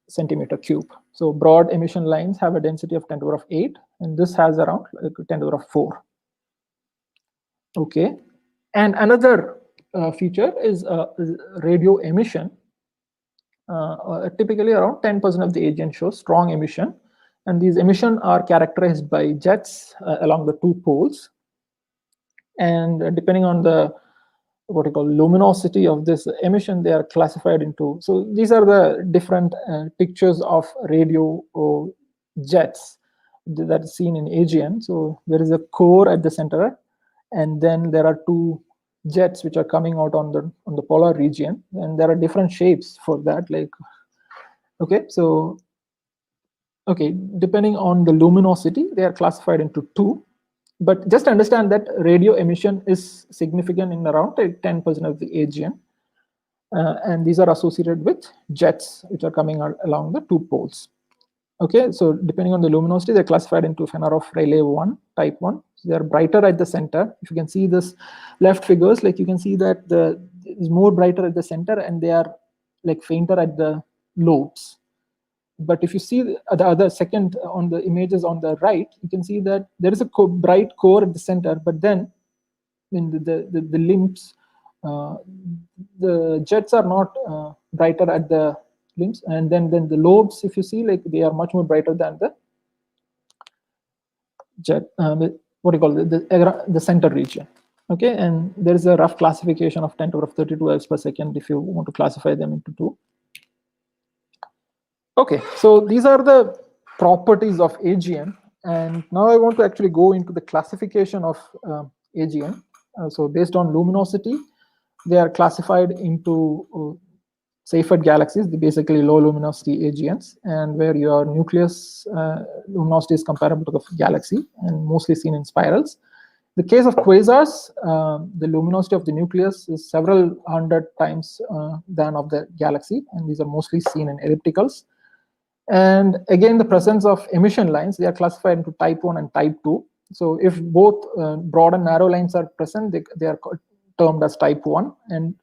centimeter cube. So broad emission lines have a density of 10 to the power of 8, and this has around like 10 to the power of 4. Okay, and another feature is radio emission. Typically around 10% of the agent shows strong emission, and these emission are characterized by jets along the two poles, and depending on the what you call luminosity of this emission, they are classified into. So these are the different pictures of radio jets that is seen in AGN. So there is a core at the center, and then there are two jets which are coming out on the polar region, and there are different shapes for that. Like, okay, so okay, depending on the luminosity, they are classified into two. But just understand that radio emission is significant in around 10% of the AGN. And these are associated with jets which are coming out along the two poles. Okay, so depending on the luminosity, they're classified into Fenner-Rayleigh 1, type 1. So they're brighter at the center. If you can see this left figures, like you can see that is more brighter at the center, and they are like fainter at the lobes. But if you see the other second on the images on the right, you can see that there is a bright core at the center, but then in the limbs, the jets are not brighter at the limbs, and then the lobes, if you see, like they are much more brighter than the jet. What do you call it? The center region. Okay, and there is a rough classification of 10 to the power of 32 L per second if you want to classify them into two. Okay, so these are the properties of AGN, and now I want to actually go into the classification of AGN. So based on luminosity, they are classified into Seyfert galaxies, basically low luminosity AGNs, and where your nucleus luminosity is comparable to the galaxy and mostly seen in spirals. In the case of quasars, the luminosity of the nucleus is several hundred times than of the galaxy, and these are mostly seen in ellipticals. And again, the presence of emission lines, they are classified into type 1 and type 2. So if both broad and narrow lines are present, they are termed as type 1. And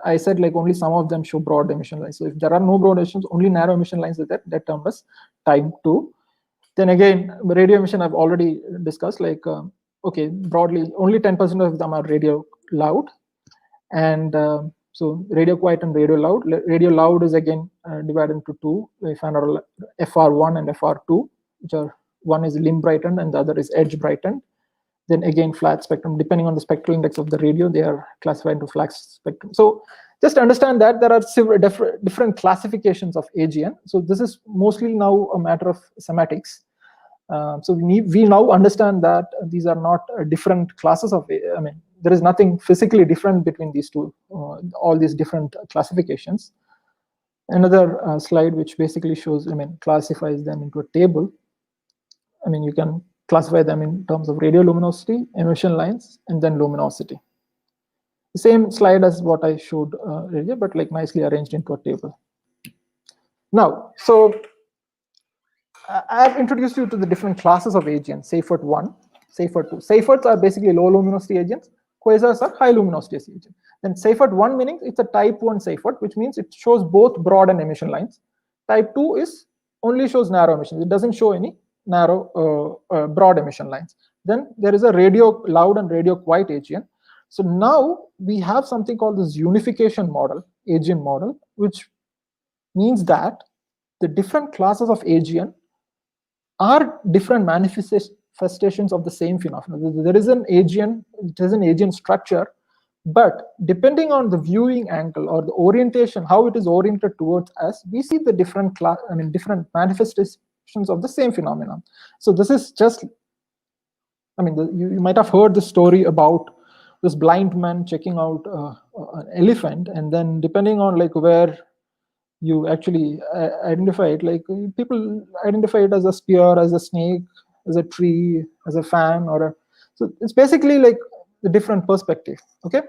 I said like only some of them show broad emission lines. So if there are no broad emissions, only narrow emission lines are there, they're termed as type 2. Then again, radio emission I've already discussed, like, okay, broadly, only 10% of them are radio loud. And so radio quiet and radio loud. Radio loud is again divided into two, FR1 and FR2, which are, one is limb brightened and the other is edge brightened. Then again, flat spectrum, depending on the spectral index of the radio, they are classified into flat spectrum. So just understand that there are several different classifications of AGN. So this is mostly now a matter of semantics. So we now understand that these are not different classes of, I mean, there is nothing physically different between these two, all these different classifications. Another slide which basically shows, I mean, classifies them into a table. I mean, you can classify them in terms of radioluminosity, emission lines, and then luminosity. The same slide as what I showed earlier, but like nicely arranged into a table. Now, so I have introduced you to the different classes of AGN, Seyfert 1. Seyfert 2. Seyferts are basically low luminosity agents. Quasars are high luminosity agents. Then Seyfert 1 meaning it's a type 1 Seyfert, which means it shows both broad and emission lines. Type 2 is only shows narrow emissions. It doesn't show any narrow broad emission lines. Then there is a radio loud and radio quiet AGN. So now we have something called this unification model, AGN model, which means that the different classes of AGN are different manifestations of the same phenomenon. There is an AGN, it is an AGN structure, but depending on the viewing angle or the orientation, how it is oriented towards us, we see the different different manifestations of the same phenomenon. So this is just, you might have heard the story about this blind man checking out an elephant, and then depending on like where you actually identify it, like people identify it as a spear, as a snake, as a tree, as a fan, so it's basically like the different perspective. Okay,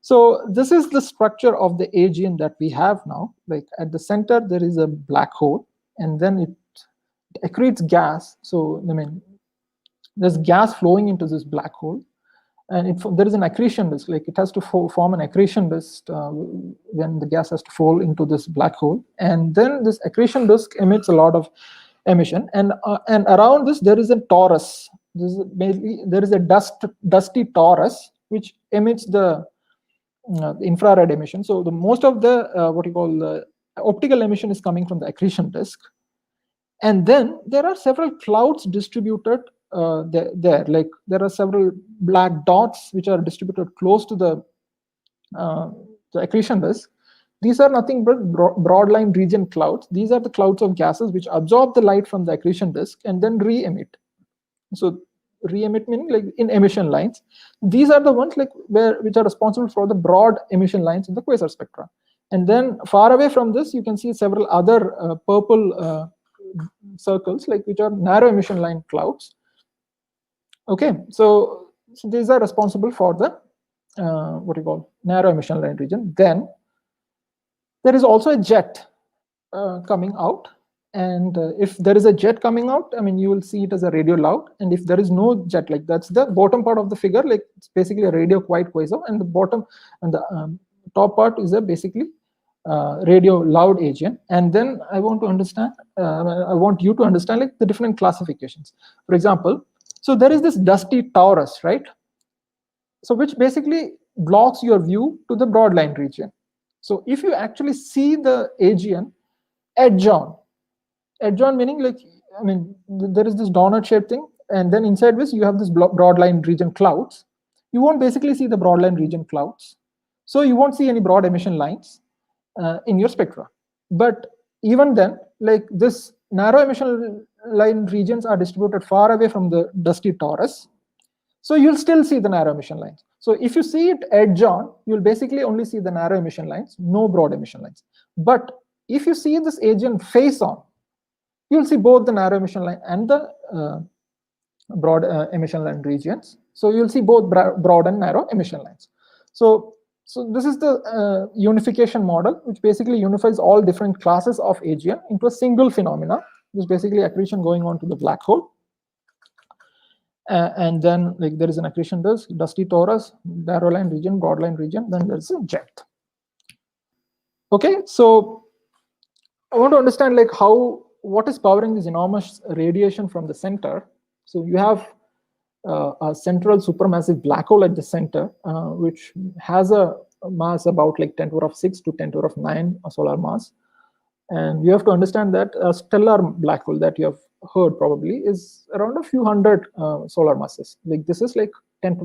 so this is the structure of the AGN that we have now. Like at the center there is a black hole, and then it accretes gas. So there's gas flowing into this black hole, and there is an accretion disk. Like it has to form an accretion disk when the gas has to fall into this black hole, and then this accretion disk emits a lot of emission, and around this there is a torus. There is a dusty torus which emits the infrared emission. So the most of the what you call the optical emission is coming from the accretion disk, and then there are several clouds distributed there. Like there are several black dots which are distributed close to the accretion disk. These are nothing but broad line region clouds. These are the clouds of gases which absorb the light from the accretion disk and then re-emit. So re-emit meaning like in emission lines. These are the ones like which are responsible for the broad emission lines in the quasar spectra. And then far away from this, you can see several other purple circles, like which are narrow emission line clouds. Okay, so these are responsible for the what you call narrow emission line region. Then there is also a jet coming out, and if there is a jet coming out, you will see it as a radio loud. And if there is no jet, like that's the bottom part of the figure, like it's basically a radio quiet quasar, and the bottom and the top part is a basically radio loud AGN. And then I want to understand, I want you to understand like the different classifications. For example, so there is this dusty torus, right? So which basically blocks your view to the broadline region. So if you actually see the AGN edge on meaning like, there is this donut shaped thing, and then inside this you have this broadline region clouds. You won't basically see the broadline region clouds. So you won't see any broad emission lines in your spectra. But even then, like this narrow emission line regions are distributed far away from the dusty torus. So you'll still see the narrow emission lines. So if you see it edge on, you'll basically only see the narrow emission lines, no broad emission lines. But if you see this AGN face on, you'll see both the narrow emission line and the broad emission line regions. So you'll see both broad and narrow emission lines. So this is the unification model, which basically unifies all different classes of AGN into a single phenomena, which is basically accretion going on to the black hole. And then like there is an accretion disk, dusty torus, narrow line region, broad line region, then there's a jet. Okay, so I want to understand like what is powering this enormous radiation from the center. So you have a central supermassive black hole at the center, which has a mass about like 10⁶ to 10⁹ solar mass. And you have to understand that a stellar black hole that you have heard probably is around a few hundred solar masses. Like this is like 10⁶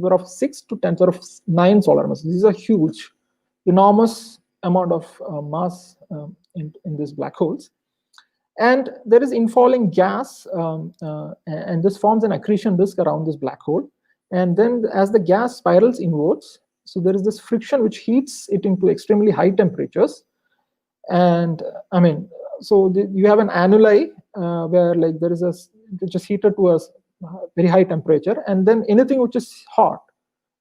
to 10⁹ solar masses. These are huge, enormous amount of mass in these black holes. And there is infalling gas, and this forms an accretion disk around this black hole. And then as the gas spirals inwards, so there is this friction which heats it into extremely high temperatures. And so you have an annuli where like there is which is heated to a very high temperature, and then anything which is hot,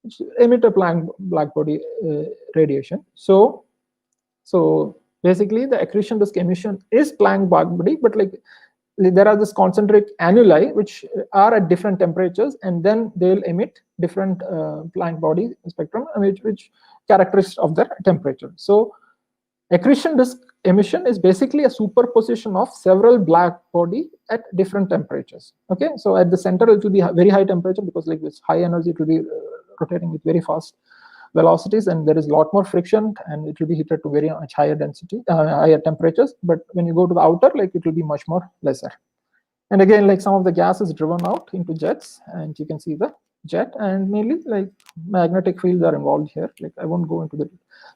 which emit a black body radiation. So basically the accretion disk emission is Planck black body, but like there are this concentric annuli which are at different temperatures, and then they will emit different Planck body spectrum, which characteristics of their temperature. So accretion disk emission is basically a superposition of several black body at different temperatures. Okay, so at the center it will be very high temperature, because like it's high energy, it will be rotating with very fast velocities, and there is a lot more friction, and it will be heated to very much higher density, higher temperatures. But when you go to the outer, like it will be much more lesser. And again, like some of the gas is driven out into jets, and you can see the jet, and mainly like magnetic fields are involved here. Like I won't go into the.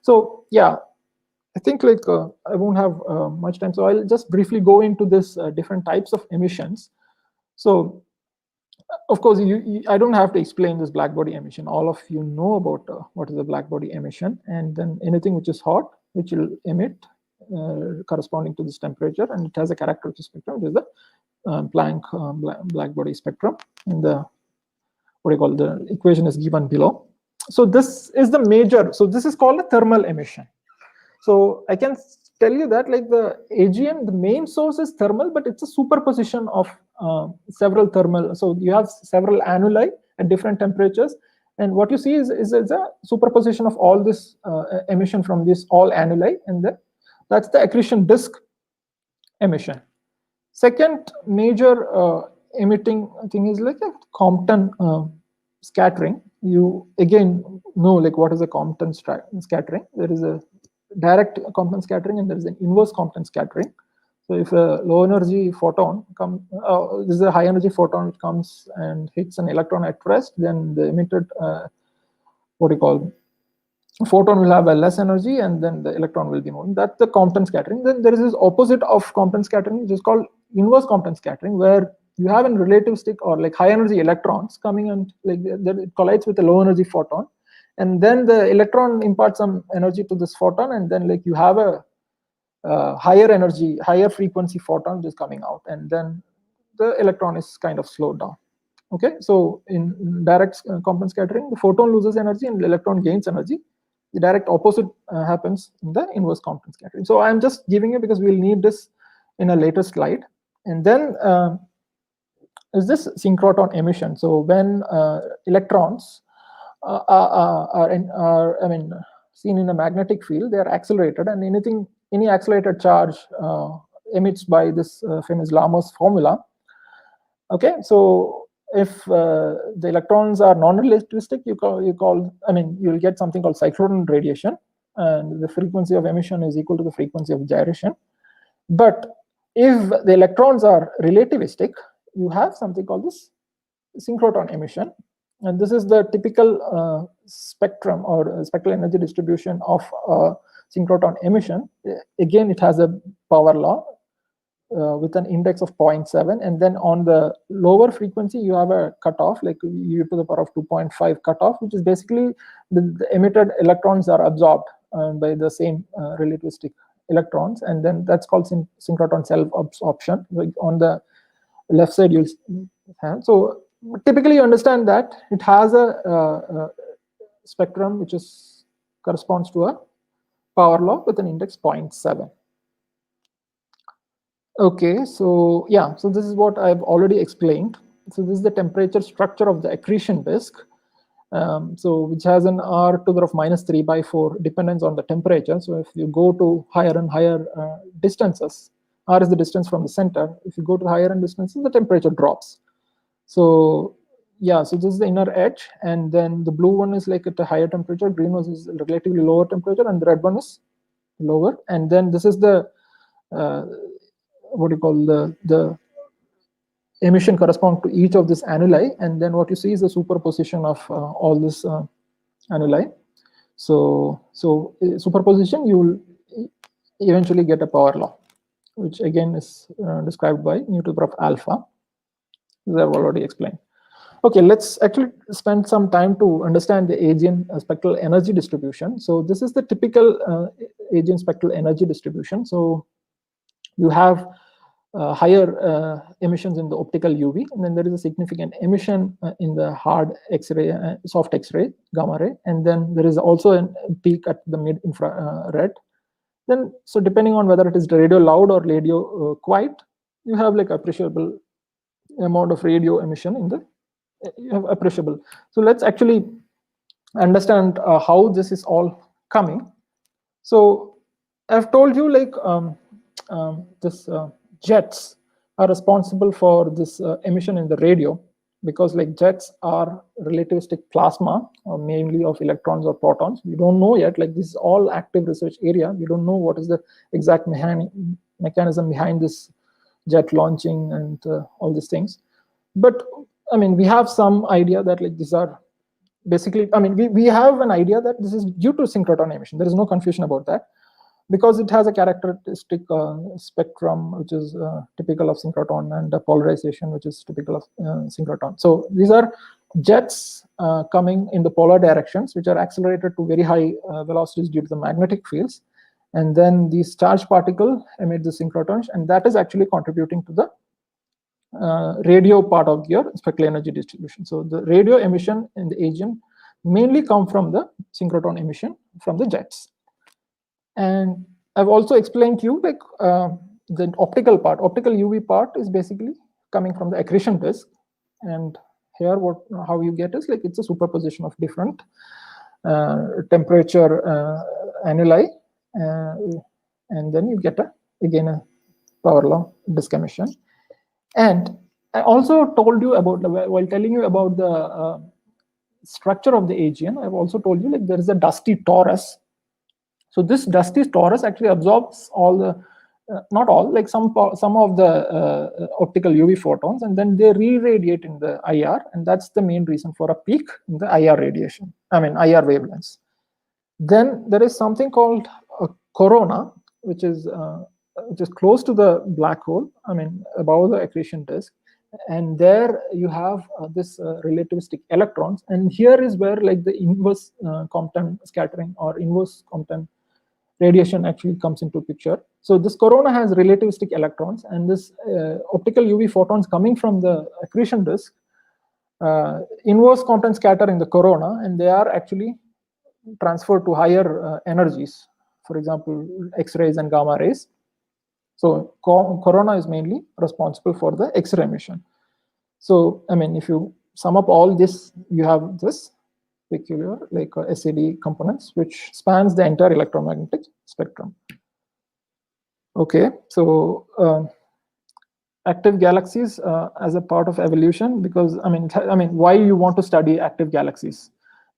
So yeah, I think like I won't have much time, so I'll just briefly go into this different types of emissions. So of course, I don't have to explain this black body emission. All of you know about what is a black body emission, and then anything which is hot, which will emit corresponding to this temperature, and it has a characteristic spectrum, which is the Planck black body spectrum. And the the equation is given below. So this is the major. So this is called a thermal emission. So I can tell you that like the AGN, the main source is thermal, but it's a superposition of several thermal. So you have several annuli at different temperatures, and what you see is a superposition of all this emission from this all annuli, and then that's the accretion disk emission. Second major emitting thing is like a Compton scattering. You again know like what is a Compton scattering. There is a direct Compton scattering, and there is an inverse Compton scattering. So if a low energy photon this is a high energy photon which comes and hits an electron at rest, then the emitted photon will have a less energy, and then the electron will be moving. That's the Compton scattering. Then there is this opposite of Compton scattering, which is called inverse Compton scattering, where you have a relativistic or like high energy electrons coming, and like then it collides with a low energy photon, and then the electron imparts some energy to this photon, and then like you have a higher energy, higher frequency photon which is coming out, and then the electron is kind of slowed down. Okay, so in direct Compton scattering, the photon loses energy and the electron gains energy. The direct opposite happens in the inverse Compton scattering. So I'm just giving you because we'll need this in a later slide. And then is this synchrotron emission. So when electrons are seen in a magnetic field, they are accelerated, and any accelerated charge emits by this famous Lamar's formula. Okay, so if the electrons are non-relativistic, you'll get something called cyclotron radiation, and the frequency of emission is equal to the frequency of gyration. But if the electrons are relativistic, you have something called this synchrotron emission, and this is the typical spectrum or spectral energy distribution of synchrotron emission. Again, it has a power law with an index of 0.7, and then on the lower frequency you have a cutoff, like u to the power of 2.5 cutoff, which is basically the emitted electrons are absorbed by the same relativistic electrons, and then that's called synchrotron self-absorption. Like on the left side you'll have. So typically you understand that it has a spectrum which corresponds to a power law with an index 0.7. Okay, so yeah, so this is what I've already explained. So this is the temperature structure of the accretion disk, which has an R to the power of -3/4 dependence on the temperature. So if you go to higher and higher distances, R is the distance from the center. If you go to higher and distances, the temperature drops. So yeah, so this is the inner edge, and then the blue one is like at a higher temperature, green one is relatively lower temperature, and the red one is lower. And then this is the the emission correspond to each of these annuli, and then what you see is the superposition of all this annuli. So superposition, you will eventually get a power law, which again is described by u to the power of alpha, as I've already explained. Okay, let's actually spend some time to understand the AGN spectral energy distribution. So this is the typical AGN spectral energy distribution. So you have higher emissions in the optical UV, and then there is a significant emission in the hard X-ray, soft X-ray, gamma ray, and then there is also a peak at the mid-infrared. Then, so depending on whether it is radio loud or radio quiet, you have like appreciable amount of radio emission in the, you have appreciable. So let's actually understand how this is all coming. So I've told you like this jets are responsible for this emission in the radio, because like jets are relativistic plasma, mainly of electrons or protons. We don't know yet, like this is all active research area. We don't know what is the exact mechanism behind this jet launching and all these things. But I mean, we have some idea that like these are basically, I mean, we have an idea that this is due to synchrotron emission. There is no confusion about that, because it has a characteristic spectrum which is typical of synchrotron, and a polarization which is typical of synchrotron. So these are jets coming in the polar directions, which are accelerated to very high velocities due to the magnetic fields, and then these charged particle emit the synchrotrons, and that is actually contributing to the radio part of your spectral energy distribution. So the radio emission in the AGN mainly come from the synchrotron emission from the jets. And I've also explained to you like the optical part, optical UV part is basically coming from the accretion disk. And here how you get is like it's a superposition of different temperature annuli, and then you get again a power law disk emission. And I also told you about, while telling you about the structure of the AGN, I've also told you like there is a dusty torus. So this dusty torus actually absorbs all the, not all, like some of the optical UV photons, and then they re-radiate in the IR, and that's the main reason for a peak in the IR radiation, I mean IR wavelengths. Then there is something called a corona, which is close to the black hole, I mean above the accretion disk, and there you have this relativistic electrons, and here is where like the inverse Compton scattering or inverse Compton radiation actually comes into picture. So this corona has relativistic electrons, and this optical UV photons coming from the accretion disk inverse Compton scatter in the corona, and they are actually transferred to higher energies, for example X-rays and gamma rays. So corona is mainly responsible for the X-ray emission. So I mean, if you sum up all this, you have this peculiar like SAD components which spans the entire electromagnetic spectrum. Okay, so active galaxies as a part of evolution, because I mean why you want to study active galaxies?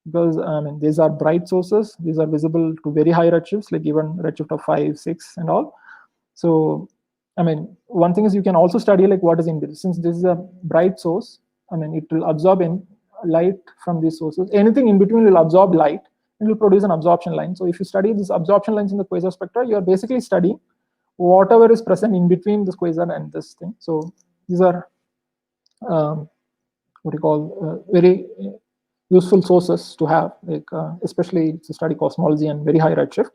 Because I mean these are bright sources, these are visible to very high redshifts, like even redshift of 5, 6 and all. So I mean, one thing is you can also study like what is in this. Since this is a bright source, I mean it will absorb in light from these sources. Anything in between will absorb light and will produce an absorption line. So if you study these absorption lines in the quasar spectra, you are basically studying whatever is present in between this quasar and this thing. So these are what you call very useful sources to have, like especially to study cosmology and very high redshift,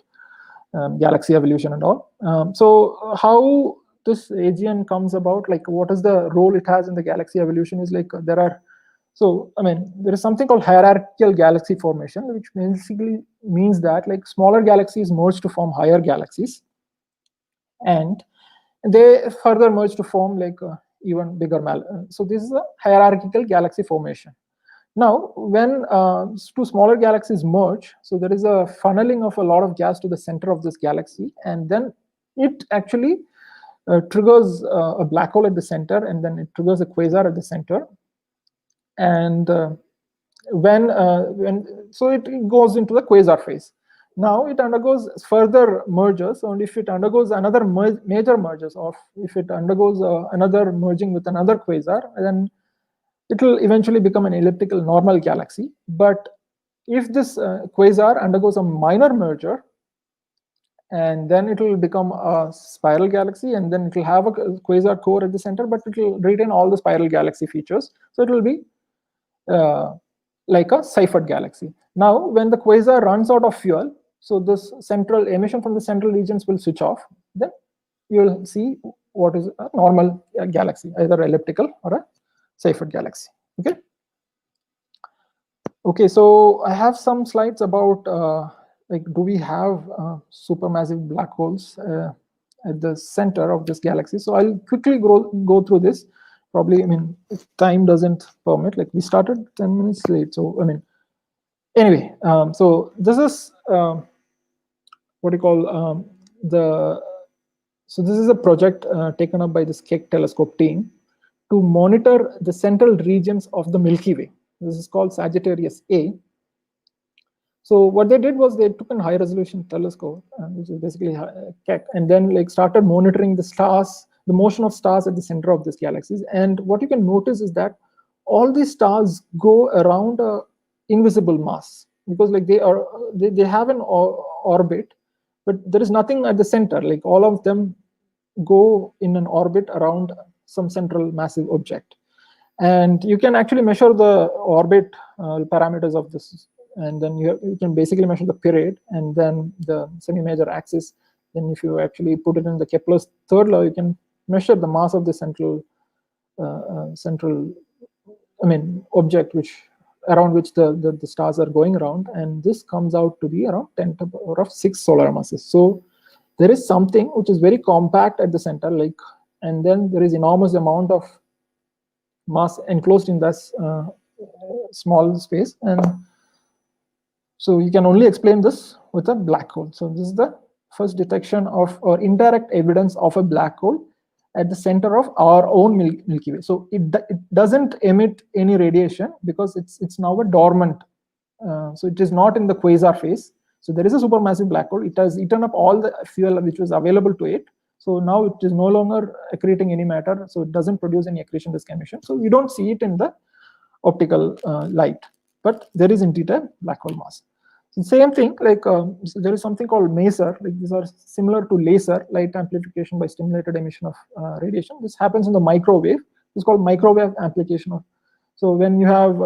galaxy evolution and all. So how this AGN comes about, like what is the role it has in the galaxy evolution is like there are, so I mean there is something called hierarchical galaxy formation, which basically means that like smaller galaxies merge to form higher galaxies, and they further merge to form like even bigger so this is a hierarchical galaxy formation. Now when two smaller galaxies merge, so there is a funneling of a lot of gas to the center of this galaxy, and then it actually triggers a black hole at the center, and then it triggers a quasar at the center. And when so it goes into the quasar phase. Now it undergoes further mergers, and if it undergoes another major mergers, or if it undergoes another merging with another quasar, then it will eventually become an elliptical normal galaxy. But if this quasar undergoes a minor merger, and then it will become a spiral galaxy, and then it will have a quasar core at the center, but it will retain all the spiral galaxy features. So it will be like a Seifert galaxy. Now, when the quasar runs out of fuel, so this central emission from the central regions will switch off, then you will see what is a normal galaxy, either elliptical or a Seifert galaxy. Okay. Okay, so I have some slides about like do we have supermassive black holes at the center of this galaxy. So I'll quickly go through this. Probably, I mean, if time doesn't permit, like we started 10 minutes late. So, I mean, anyway, so this is what do you call so this is a project taken up by this Keck telescope team to monitor the central regions of the Milky Way. This is called Sagittarius A. So what they did was they took a high resolution telescope, which is basically Keck, and then like started monitoring the stars, the motion of stars at the center of these galaxies. And what you can notice is that all these stars go around a invisible mass, because like they have an orbit, but there is nothing at the center. Like all of them go in an orbit around some central massive object. And you can actually measure the orbit parameters of this, and then you can basically measure the period and then the semi-major axis. Then if you actually put it in the Kepler's third law, you can measure the mass of the central object around which the stars are going around, and this comes out to be around 10 to the power of 6 solar masses. So there is something which is very compact at the center, like, and then there is enormous amount of mass enclosed in this small space. And so you can only explain this with a black hole. So this is the first detection of or indirect evidence of a black hole at the center of our own Milky Way. So it doesn't emit any radiation because it's now a dormant. So it is not in the quasar phase. So there is a supermassive black hole. It has eaten up all the fuel which was available to it. So now it is no longer accreting any matter. So it doesn't produce any accretion disk emission. So you don't see it in the optical light, but there is indeed a black hole mass. So same thing, like so there is something called maser. Like these are similar to laser, light amplification by stimulated emission of radiation. This happens in the microwave. It's called microwave amplification of. So when you have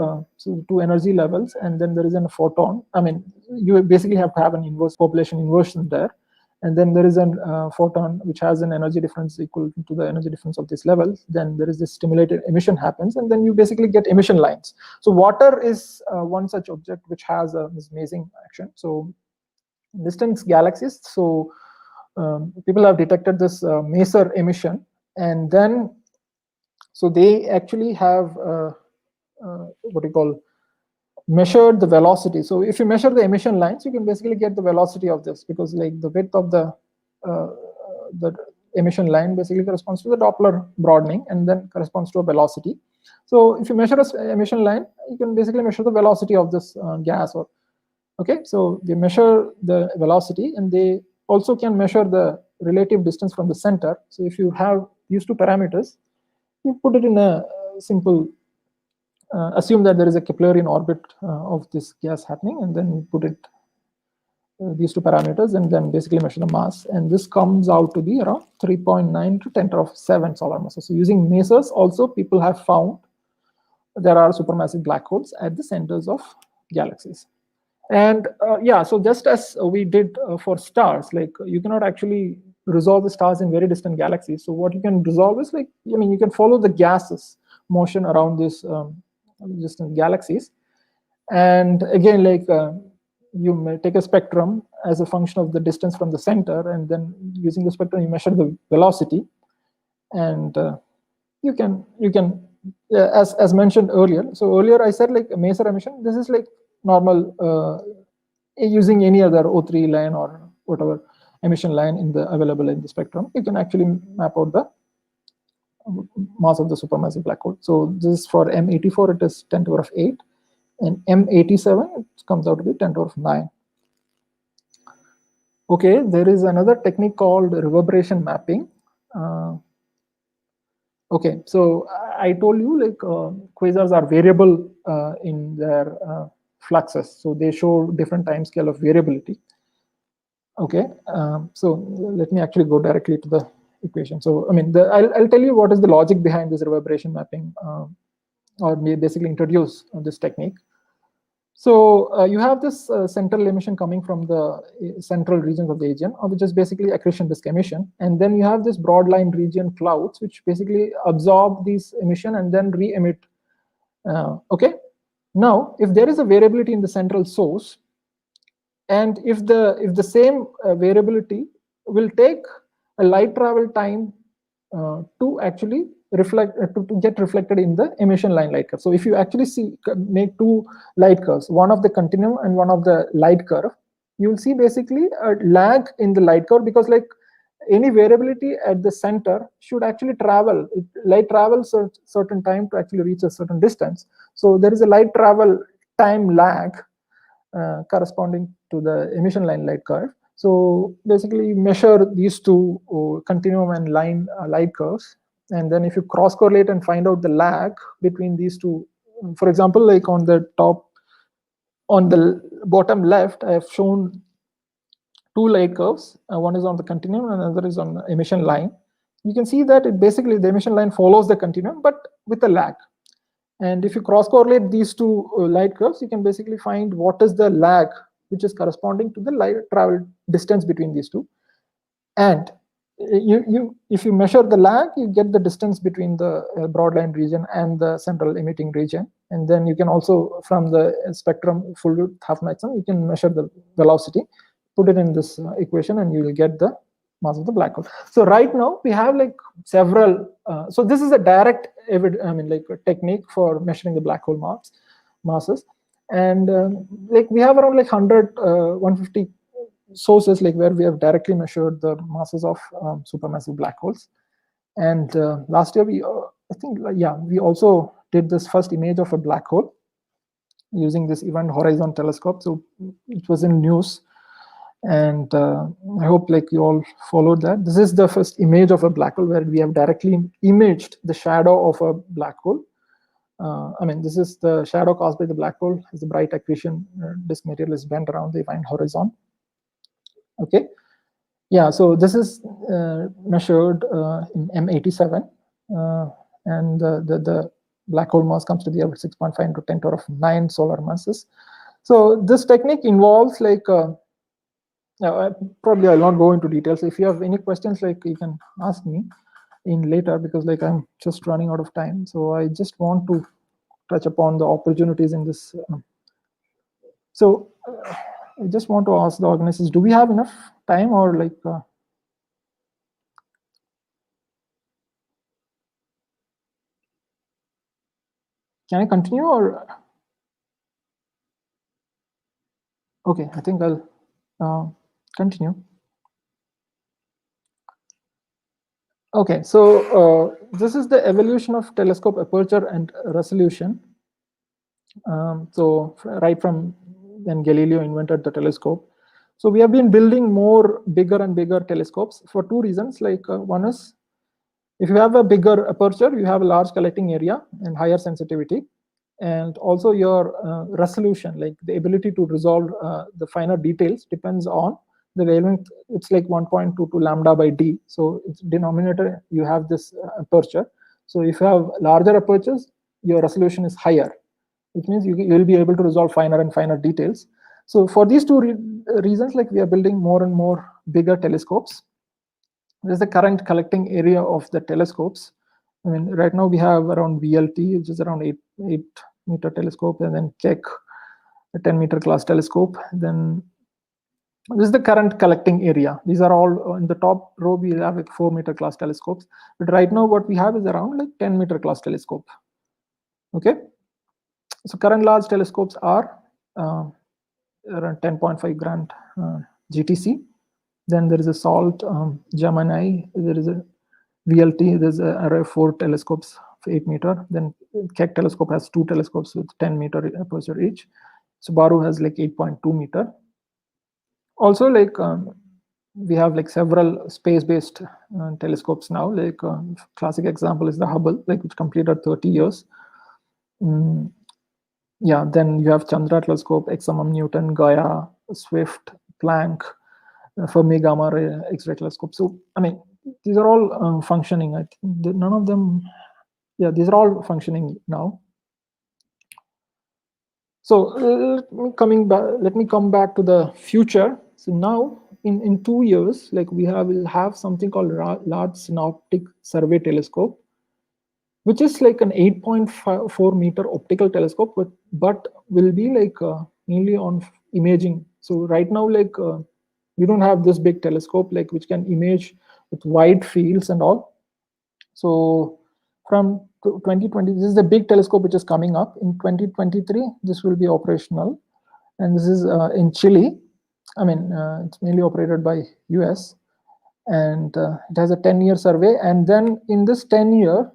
two energy levels and then there is a photon, I mean, you basically have to have an inverse population inversion there. And then there is a photon which has an energy difference equal to the energy difference of this level. Then there is this stimulated emission happens, and then you basically get emission lines. So water is one such object which has this amazing action. So distant galaxies. So people have detected this maser emission, and then so they actually have what you call measured the velocity. So if you measure the emission lines, you can basically get the velocity of this, because like the width of the emission line basically corresponds to the Doppler broadening and then corresponds to a velocity. So if you measure an emission line, you can basically measure the velocity of this gas. Or okay, so they measure the velocity, and they also can measure the relative distance from the center. So if you have these two parameters, you put it in a simple assume that there is a Keplerian orbit of this gas happening, and then you put it these two parameters and then basically measure the mass, and this comes out to be around 3.9 to 10 to the 7 solar masses. So using masers also, people have found there are supermassive black holes at the centers of galaxies. And yeah, so just as we did for stars, like you cannot actually resolve the stars in very distant galaxies. So what you can resolve is like, I mean, you can follow the gases motion around this distant galaxies. And again, like you may take a spectrum as a function of the distance from the center, and then using the spectrum, you measure the velocity. And you can as mentioned earlier. So earlier I said like a maser emission, this is like normal using any other O3 line or whatever emission line available in the spectrum. You can actually map out the mass of the supermassive black hole. So this is for M84, it is 10 to the power of 8, and M87 it comes out to be 10 to the power of 9. Okay, there is another technique called reverberation mapping. Okay, so I told you like quasars are variable in their fluxes, so they show different time scale of variability. Okay, so let me actually go directly to the equation. So I mean, I'll tell you what is the logic behind this reverberation mapping, or basically introduce this technique. So you have this central emission coming from the central regions of the AGN, which is basically accretion disk emission, and then you have this broad line region clouds, which basically absorb these emission and then re-emit. Okay, now if there is a variability in the central source, and if the same variability will take a light travel time to actually reflect to get reflected in the emission line light curve. So if you actually make two light curves, one of the continuum and one of the light curve, you will see basically a lag in the light curve, because like any variability at the center should actually travel. Light travels a certain time to actually reach a certain distance. So there is a light travel time lag corresponding to the emission line light curve. So basically measure these two continuum and line light curves, and then if you cross correlate and find out the lag between these two, for example, like on the bottom left, I have shown two light curves. One is on the continuum and another is on the emission line. You can see that it basically the emission line follows the continuum but with a lag. And if you cross correlate these two light curves, you can basically find what is the lag which is corresponding to the light travel distance between these two. And if you measure the lag, you get the distance between the broadline region and the central emitting region. And then you can also, from the spectrum full width half maximum, you can measure the velocity, put it in this equation, and you will get the mass of the black hole. So right now we have like several. So this is a direct, technique for measuring the black hole masses, and like we have around like 150 sources like where we have directly measured the masses of supermassive black holes. And last year we we also did this first image of a black hole using this Event Horizon telescope. So it was in news, and I hope like you all followed that. This is the first image of a black hole where we have directly imaged the shadow of a black hole. This is the shadow caused by the black hole as the bright accretion disk material is bent around the Event Horizon. Okay, yeah, so this is measured in M87, and the black hole mass comes to the average 6.5 into 10 to the 9 solar masses. So this technique involves like probably I'll not go into details. If you have any questions, like you can ask me in later, because like I'm just running out of time. So I just want to touch upon the opportunities in this. I just want to ask the organizers, do we have enough time, or like can I continue, or okay, I think I'll continue. Okay, so this is the evolution of telescope aperture and resolution. So right from when Galileo invented the telescope, so we have been building more bigger and bigger telescopes for two reasons. Like one is, if you have a bigger aperture, you have a large collecting area and higher sensitivity, and also your resolution, like the ability to resolve the finer details, depends on the wavelength. It's like 1.22 lambda by d. So its denominator, you have this aperture. So if you have larger apertures, your resolution is higher, which means you will be able to resolve finer and finer details. So for these two reasons, like we are building more and more bigger telescopes. This is the current collecting area of the telescopes. Right now we have around VLT, which is around 8 meter telescope, and then Keck, a 10 meter class telescope. Then this is the current collecting area. These are all in the top row. We have like 4 meter class telescopes, but right now what we have is around like 10 meter class telescope. Okay, so current large telescopes are around 10.5 grand GTC. Then there is a SALT, Gemini, there is a VLT, there's an array of 4 telescopes of 8 meter. Then Keck telescope has 2 telescopes with 10 meter aperture each. Subaru has like 8.2 meter. Also, like we have like several space-based telescopes now. Like classic example is the Hubble, like which completed 30 years. Yeah, then you have Chandra telescope, XMM Newton, Gaia, Swift, Planck, Fermi Gamma Ray X-ray telescope. So these are all functioning. I think none of them, yeah, these are all functioning now. So let me come back to the future. So now in 2 years, like will have something called Large Synoptic Survey Telescope, which is like an 8.4 meter optical telescope, but will be like mainly on imaging. So right now, like we don't have this big telescope like which can image with wide fields and all. So from 2020, this is the big telescope which is coming up. In 2023, this will be operational, and this is in Chile. I mean, it's mainly operated by US, and it has a 10-year survey. And then in this 10-year,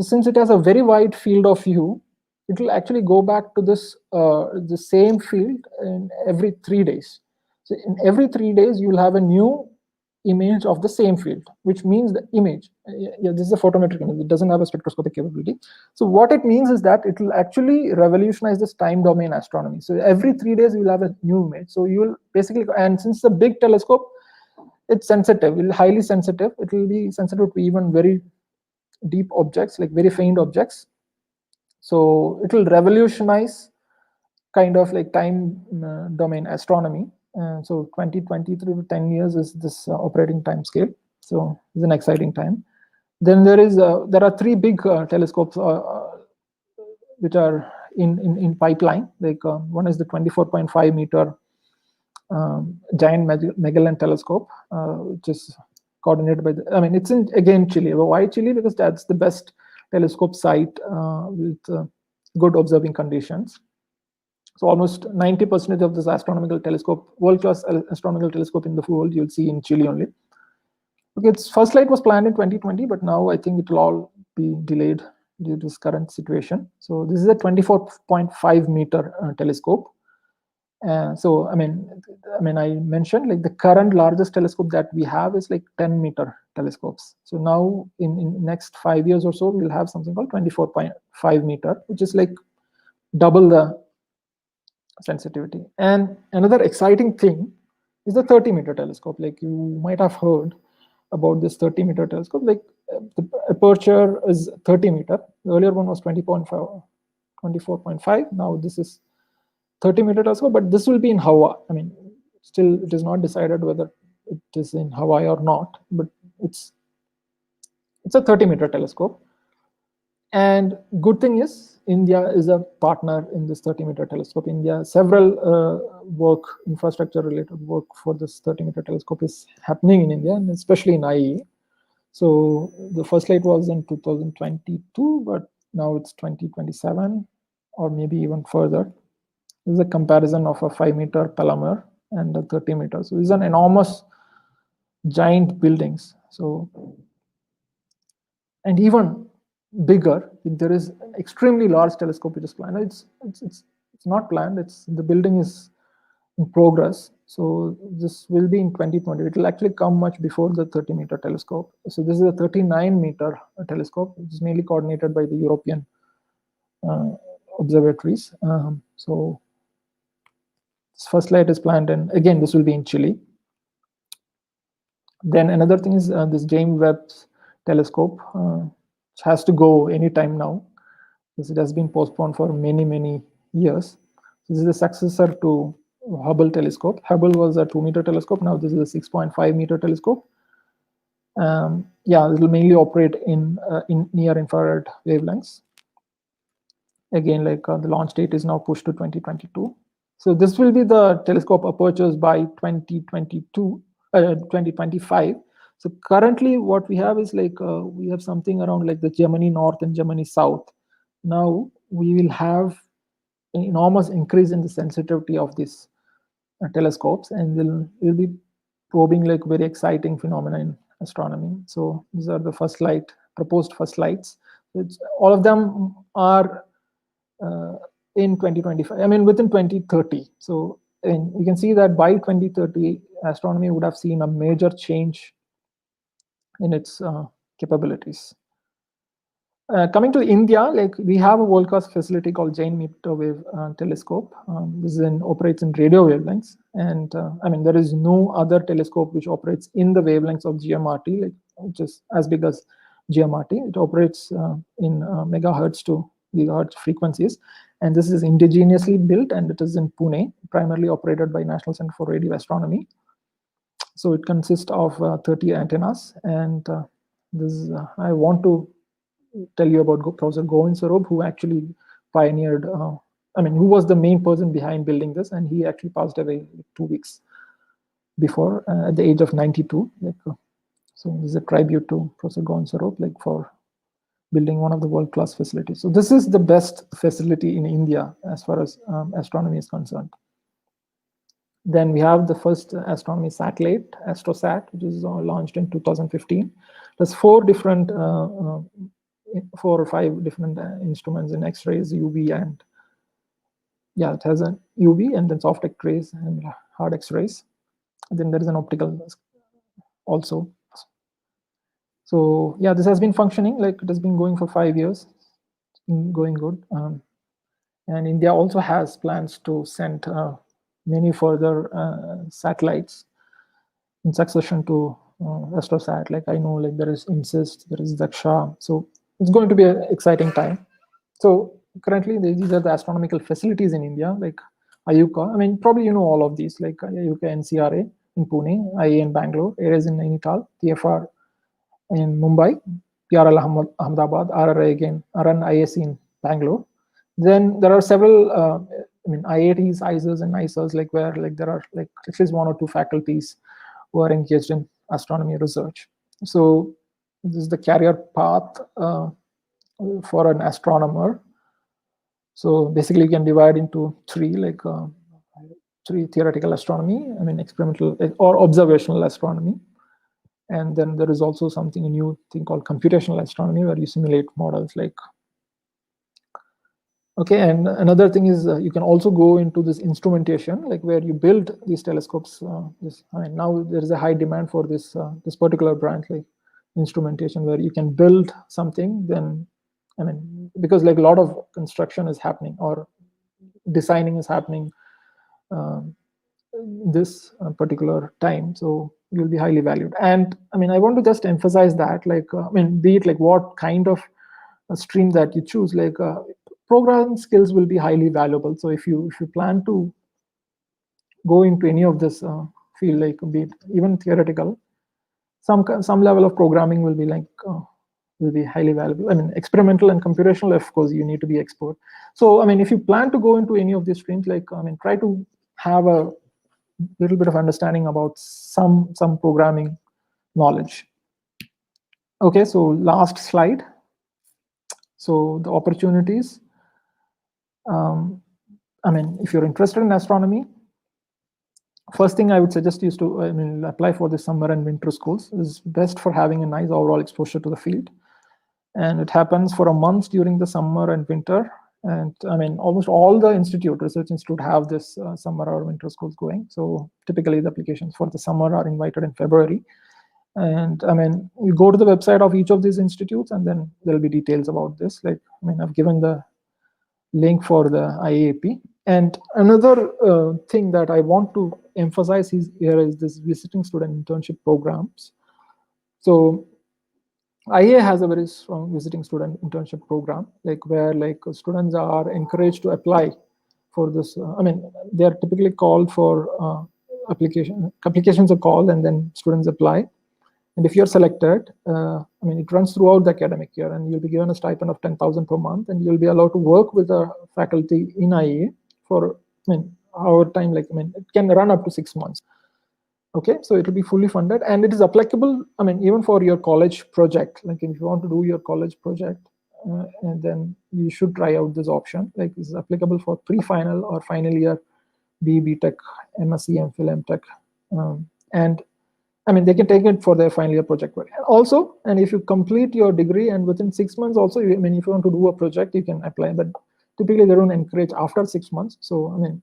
since it has a very wide field of view, it will actually go back to this the same field in every 3 days. So in every 3 days, you will have a new image of the same field, which means the image. Yeah, this is a photometric image. It doesn't have a spectroscopic capability. So what it means is that it will actually revolutionize this time domain astronomy. So every 3 days, you will have a new image. So you will basically, and since it's a big telescope, it's sensitive, it's highly sensitive. It will be sensitive to even very deep objects, like very faint objects. So it will revolutionize kind of like time domain astronomy. So 2023 to 10 years is this operating time scale. So it's an exciting time. Then there are 3 big telescopes which are in pipeline. Like one is the 24.5 meter giant Magellan telescope, which is coordinated by I mean, it's in again Chile. Why Chile? Because that's the best telescope site with good observing conditions. So almost 90% of this astronomical telescope, world-class astronomical telescope in the world, you'll see in Chile only. Okay, its first flight was planned in 2020, but now I think it will all be delayed due to this current situation. So this is a 24.5 meter telescope. So I mean, I mentioned like the current largest telescope that we have is like 10 meter telescopes. So now in next 5 years or so, we'll have something called 24.5 meter, which is like double the sensitivity. And another exciting thing is the 30 meter telescope. Like you might have heard about this 30 meter telescope. Like the aperture is 30 meter. The earlier one was 24.5. Now this is 30 meter telescope, but this will be in Hawaii. I mean, still it is not decided whether it is in Hawaii or not, but it's a 30 meter telescope. And good thing is India is a partner in this 30 meter telescope. India, several infrastructure related work for this 30 meter telescope is happening in India, and especially in IE. So the first flight was in 2022, but now it's 2027 or maybe even further. This is a comparison of a 5 meter Palomar and a 30 meters. So these are enormous giant buildings. So, and even bigger, there is an extremely large telescope which is planned. It's not planned. The building is in progress. So this will be in 2020. It will actually come much before the 30 meter telescope. So this is a 39 meter telescope, which is mainly coordinated by the European observatories. So this first flight is planned, and again, this will be in Chile. Then another thing is this James Webb telescope, which has to go anytime now, because it has been postponed for many years. This is the successor to Hubble telescope. Hubble was a 2 meter telescope. Now this is a 6.5 meter telescope. Yeah, it will mainly operate in near infrared wavelengths. Again, like the launch date is now pushed to 2022. So this will be the telescope apertures by 2025. So currently what we have is like, we have something around like the Gemini North and Gemini South. Now we will have an enormous increase in the sensitivity of these telescopes, and we'll be probing like very exciting phenomena in astronomy. So these are the proposed first flights. All of them are in 2025, I mean within 2030. So you can see that by 2030, astronomy would have seen a major change in its capabilities. Coming to India, like we have a world-class facility called Jain Meter Wave Telescope. This operates in radio wavelengths, and I mean there is no other telescope which operates in the wavelengths of GMRT, like which is as big as GMRT. It operates in megahertz to gigahertz frequencies, and this is indigenously built, and it is in Pune, primarily operated by National Center for Radio Astronomy. So it consists of 30 antennas, and I want to tell you about Professor Govind Swarup, who actually pioneered, I mean, who was the main person behind building this, and he actually passed away 2 weeks before at the age of 92. So this is a tribute to Professor Gonzarov, like for building one of the world-class facilities. So this is the best facility in India as far as astronomy is concerned. Then we have the first astronomy satellite, AstroSat, which is launched in 2015. There's 4 or 5 different instruments in X-rays, UV, and yeah, it has a UV and then soft X-rays and hard X-rays. Then there is an optical also. So yeah, this has been functioning, like it has been going for 5 years, it's been going good. And India also has plans to send many further satellites in succession to AstroSat. Like I know, like there is INSIST, there is Daksha. So it's going to be an exciting time. So currently, these are the astronomical facilities in India, like IUCA. I mean, probably you know all of these, like IUCA NCRA in Pune, IA in Bangalore, ARES in Nainital, TFR in Mumbai, PRL Ahmedabad, RRI again, RN IAC in Bangalore. Then there are several, I mean, IITs, ISOs, and ISOs, like where like there are like at least 1 or 2 faculties who are engaged in astronomy research. So this is the career path for an astronomer. So basically, you can divide into 3, like 3 theoretical astronomy, I mean, experimental or observational astronomy. And then there is also something, a new thing called computational astronomy, where you simulate models like. Okay, and another thing is you can also go into this instrumentation, like where you build these telescopes. I mean, now there is a high demand for this this particular branch, like instrumentation, where you can build something. Then, I mean, because like a lot of construction is happening or designing is happening this particular time, so you'll be highly valued. And I mean, I want to just emphasize that, like, I mean, be it like what kind of a stream that you choose, like programming skills will be highly valuable. So if you plan to go into any of this field, like be it even theoretical, some level of programming will be like will be highly valuable. I mean, experimental and computational, of course, you need to be expert. So I mean, if you plan to go into any of these streams, like I mean, try to have a little bit of understanding about some programming knowledge. Okay, so last slide. So the opportunities. I mean, if you're interested in astronomy, first thing I would suggest is to, I mean, apply for the summer and winter schools. It's best for having a nice overall exposure to the field. And it happens for a month during the summer and winter. And I mean, almost all the research institute have this summer or winter schools going. So typically the applications for the summer are invited in February. And I mean, you go to the website of each of these institutes, and then there'll be details about this. Like, I mean, I've given the link for the IAP. And another thing that I want to emphasize here is this visiting student internship programs. So IA has a very strong visiting student internship program, like where like students are encouraged to apply for this. I mean, they are typically called for applications are called, and then students apply. And if you're selected, I mean, it runs throughout the academic year, and you'll be given a stipend of 10,000 per month, and you'll be allowed to work with the faculty in IA for, I mean, our time, like, I mean, it can run up to 6 months. Okay, so it will be fully funded, and it is applicable, I mean, even for your college project. Like if you want to do your college project, and then you should try out this option. Like this is applicable for pre-final or final year BE Tech, MSc, MPhil, MTech, and I mean, they can take it for their final year project work. Also, and if you complete your degree and within 6 months also, I mean, if you want to do a project, you can apply, but typically they don't encourage after 6 months. So, I mean,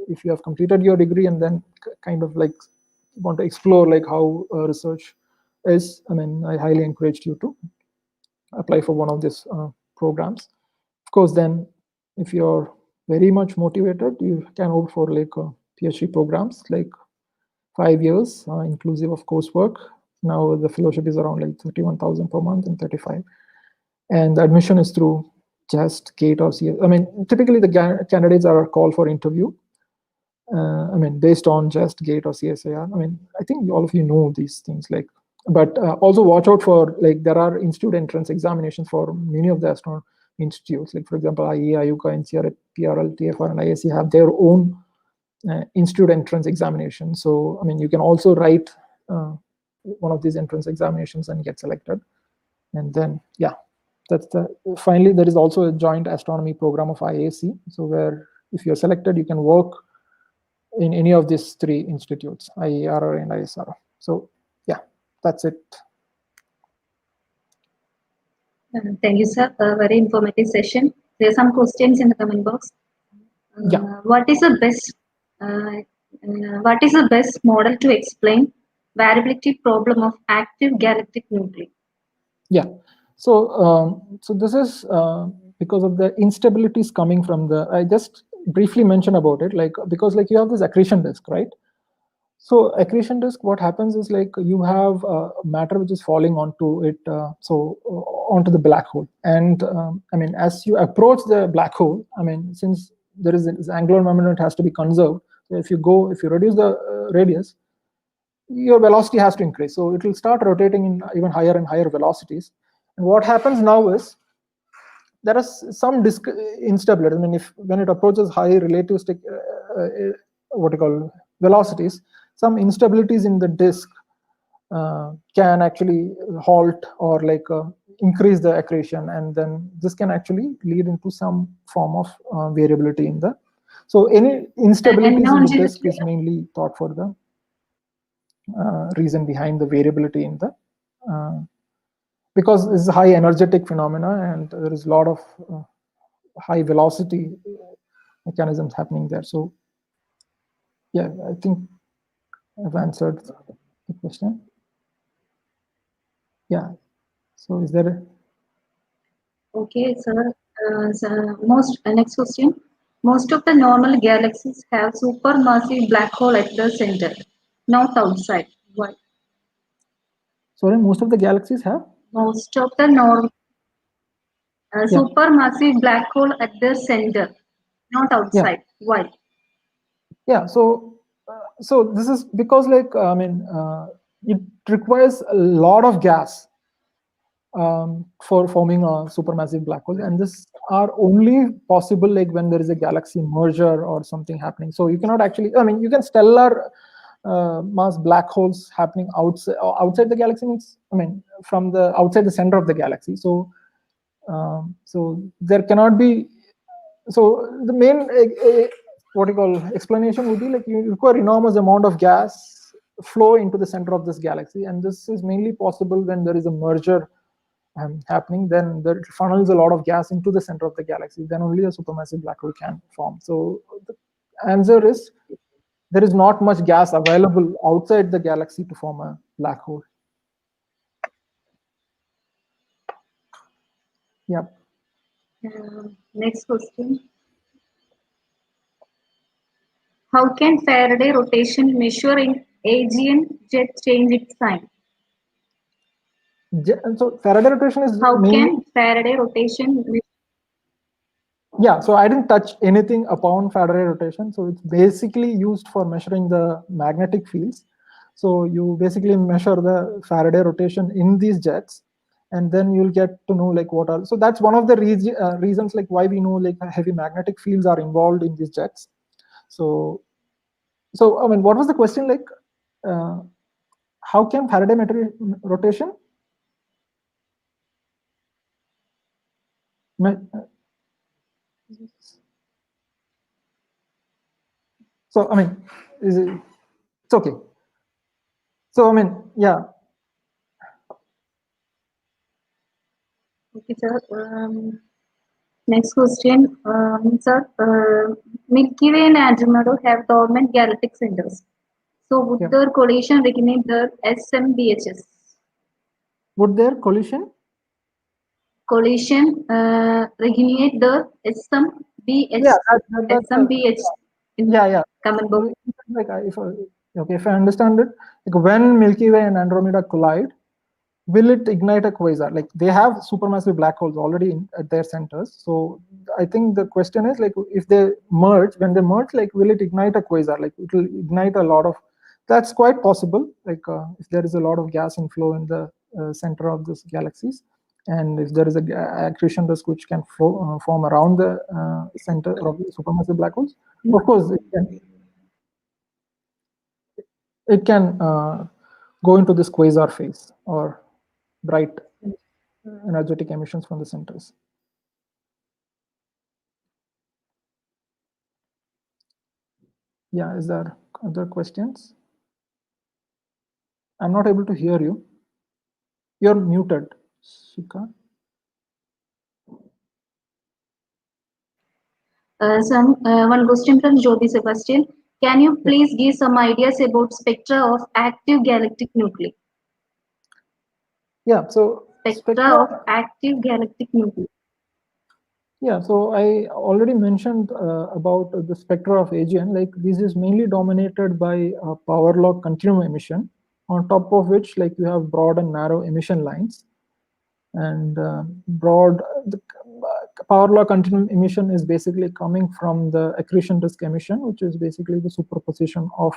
if you have completed your degree and then kind of like want to explore like how research is, I mean, I highly encourage you to apply for one of these programs. Of course, then if you're very much motivated, you can opt for like PhD programs, like 5 years, inclusive of coursework. Now the fellowship is around like 31,000 per month and 35. And the admission is through JEST, GATE, or CS. I mean, typically the candidates are called for interview. I mean, based on JEST, GATE, or CSIR. I mean, I think all of you know these things. Like, but also watch out for, like, there are institute entrance examinations for many of the astronomy institutes. Like, for example, IE, IUCA, NCRA, PRL, TFR, and ISC have their own institute entrance examination. So, I mean, you can also write one of these entrance examinations and get selected. And then, yeah, that's finally, there is also a joint astronomy program of IAC. So where if you're selected, you can work in any of these 3 institutes, IARR and ISRO. So yeah, that's it. Thank you, sir. A very informative session. There are some questions in the comment box. Yeah. What is the best model to explain variability problem of active galactic nuclei? Yeah. So so this is because of the instabilities coming from the. I just briefly mentioned about it, like because like you have this accretion disk, right? So accretion disk, what happens is like you have matter which is falling onto it, onto the black hole. And I mean, as you approach the black hole, I mean, since there is this angular momentum, it has to be conserved. So if you reduce the radius, your velocity has to increase. So it will start rotating in even higher and higher velocities. And what happens now is there is some disk instability. I mean, when it approaches high relativistic, what you call velocities, some instabilities in the disk can actually halt or like increase the accretion, and then this can actually lead into some form of variability in the. So any instabilities in the disk is mainly thought for the reason behind the variability in the because it's a high energetic phenomena and there is a lot of high velocity mechanisms happening there. So yeah, I think I've answered the question. Yeah. So is there Okay, sir. Next question. Most of the normal galaxies have supermassive black hole at the center, not outside. Why? Sorry, most of the galaxies have? Most of the supermassive black hole at the center, not outside. Yeah. Why? Yeah. So this is because like I mean it requires a lot of gas for forming a supermassive black hole, and this are only possible like when there is a galaxy merger or something happening. So you cannot actually, I mean, you can stellar mass black holes happening outside the galaxy, means I mean from the outside the center of the galaxy. So so there cannot be. So the main what you call explanation would be like you require enormous amount of gas flow into the center of this galaxy, and this is mainly possible when there is a merger happening. Then there funnels a lot of gas into the center of the galaxy. Then only a supermassive black hole can form. So the answer is there is not much gas available outside the galaxy to form a black hole. Yep. Next question. How can Faraday rotation measuring AGN jet change its sign? So Faraday rotation is how can Faraday rotation? Yeah, so I didn't touch anything upon Faraday rotation. So it's basically used for measuring the magnetic fields. So you basically measure the Faraday rotation in these jets, and then you'll get to know like what are. So that's one of the reasons like why we know like heavy magnetic fields are involved in these jets. So I mean, what was the question like? How can Faraday rotation? So I mean, it's okay. So I mean, yeah. Okay, sir. Next question, sir. Milky Way and Andromeda have dormant galactic centers. So would their collision reignite the SMBHs? Would their collision? Reignite the SMBH. Yeah, SMBH. Yeah. Comment box. Like if I understand it, like when Milky Way and Andromeda collide, will it ignite a quasar? Like they have supermassive black holes already at their centers. So I think the question is like if they merge, when they merge, like will it ignite a quasar? Like it will ignite a lot of. That's quite possible. Like if there is a lot of gas inflow in the center of these galaxies, and if there is a accretion disk which can form around the center of the supermassive black holes, of course it can go into this quasar phase or bright energetic emissions from the centers. Yeah, is there other questions? I'm not able to hear you. You're muted, Shika. One question from Jyoti Sebastian. Can you please give some ideas about spectra of active galactic nuclei? Yeah, so Spectra of active galactic nuclei. Yeah, so I already mentioned about the spectra of AGN. Like this is mainly dominated by power law continuum emission, on top of which like you have broad and narrow emission lines. And the power law continuum emission is basically coming from the accretion disk emission, which is basically the superposition of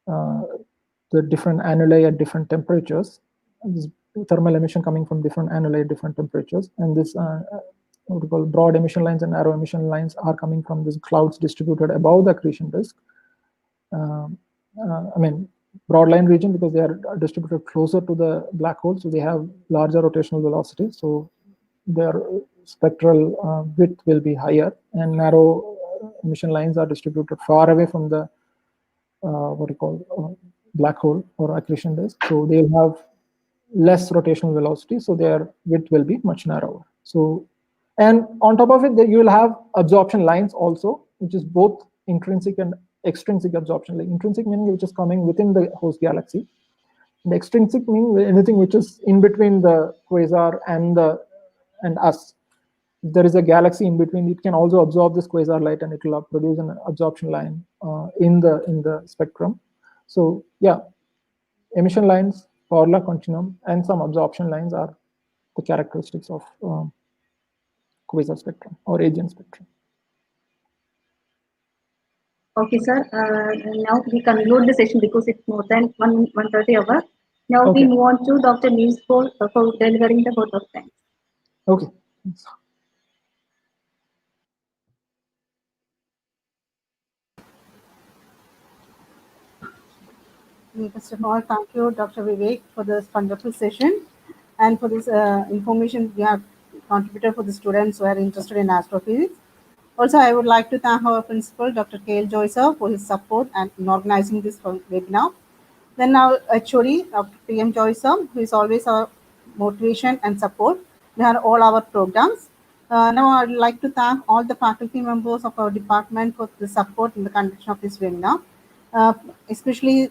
the different annuli at different temperatures. This thermal emission coming from different annuli at different temperatures, and this what we call broad emission lines and narrow emission lines are coming from these clouds distributed above the accretion disk. I mean, broad line region because they are distributed closer to the black hole, so they have larger rotational velocity. So their spectral width will be higher, and narrow emission lines are distributed far away from the what we call black hole or accretion disk. So they will have less rotational velocity, so their width will be much narrower. So, and on top of it, you will have absorption lines also, which is both intrinsic and extrinsic absorption. Like intrinsic meaning which is coming within the host galaxy, and extrinsic meaning anything which is in between the quasar and us. If there is a galaxy in between, it can also absorb this quasar light, and it will produce an absorption line in the spectrum. So yeah, emission lines, power law continuum, and some absorption lines are the characteristics of quasar spectrum or AGN spectrum. Okay, sir. Now we conclude the session because it's more than 1:30 hours. Now Okay. we move on to Dr. Niels for delivering the vote of thanks. Okay. First of all, thank you, Dr. Vivek, for this wonderful session and for this information you have contributed for the students who are interested in astrophysics. Also, I would like to thank our principal, Dr. K.L. Joycer, for his support and in organizing this webinar. Then our HOD, Dr. P.M. Joycer, who is always our motivation and support behind all our programs. Now, I would like to thank all the faculty members of our department for the support in the conduction of this webinar, especially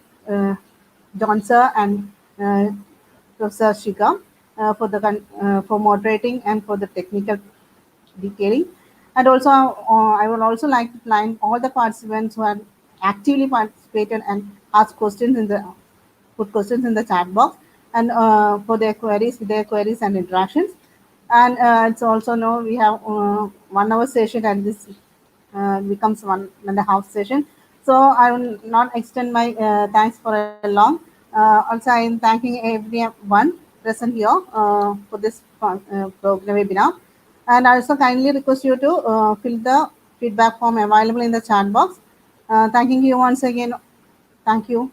John Sir and Professor Shiga for moderating and for the technical detailing. And also, I would also like to thank all the participants who have actively participated and asked questions put questions in the chat box and for their queries and interactions. And it's also know we have 1 hour session, and this becomes 1.5 session. So I will not extend my thanks for a long. Also, I am thanking everyone present here for this program webinar. And I also kindly request you to fill the feedback form available in the chat box. Thanking you once again. Thank you.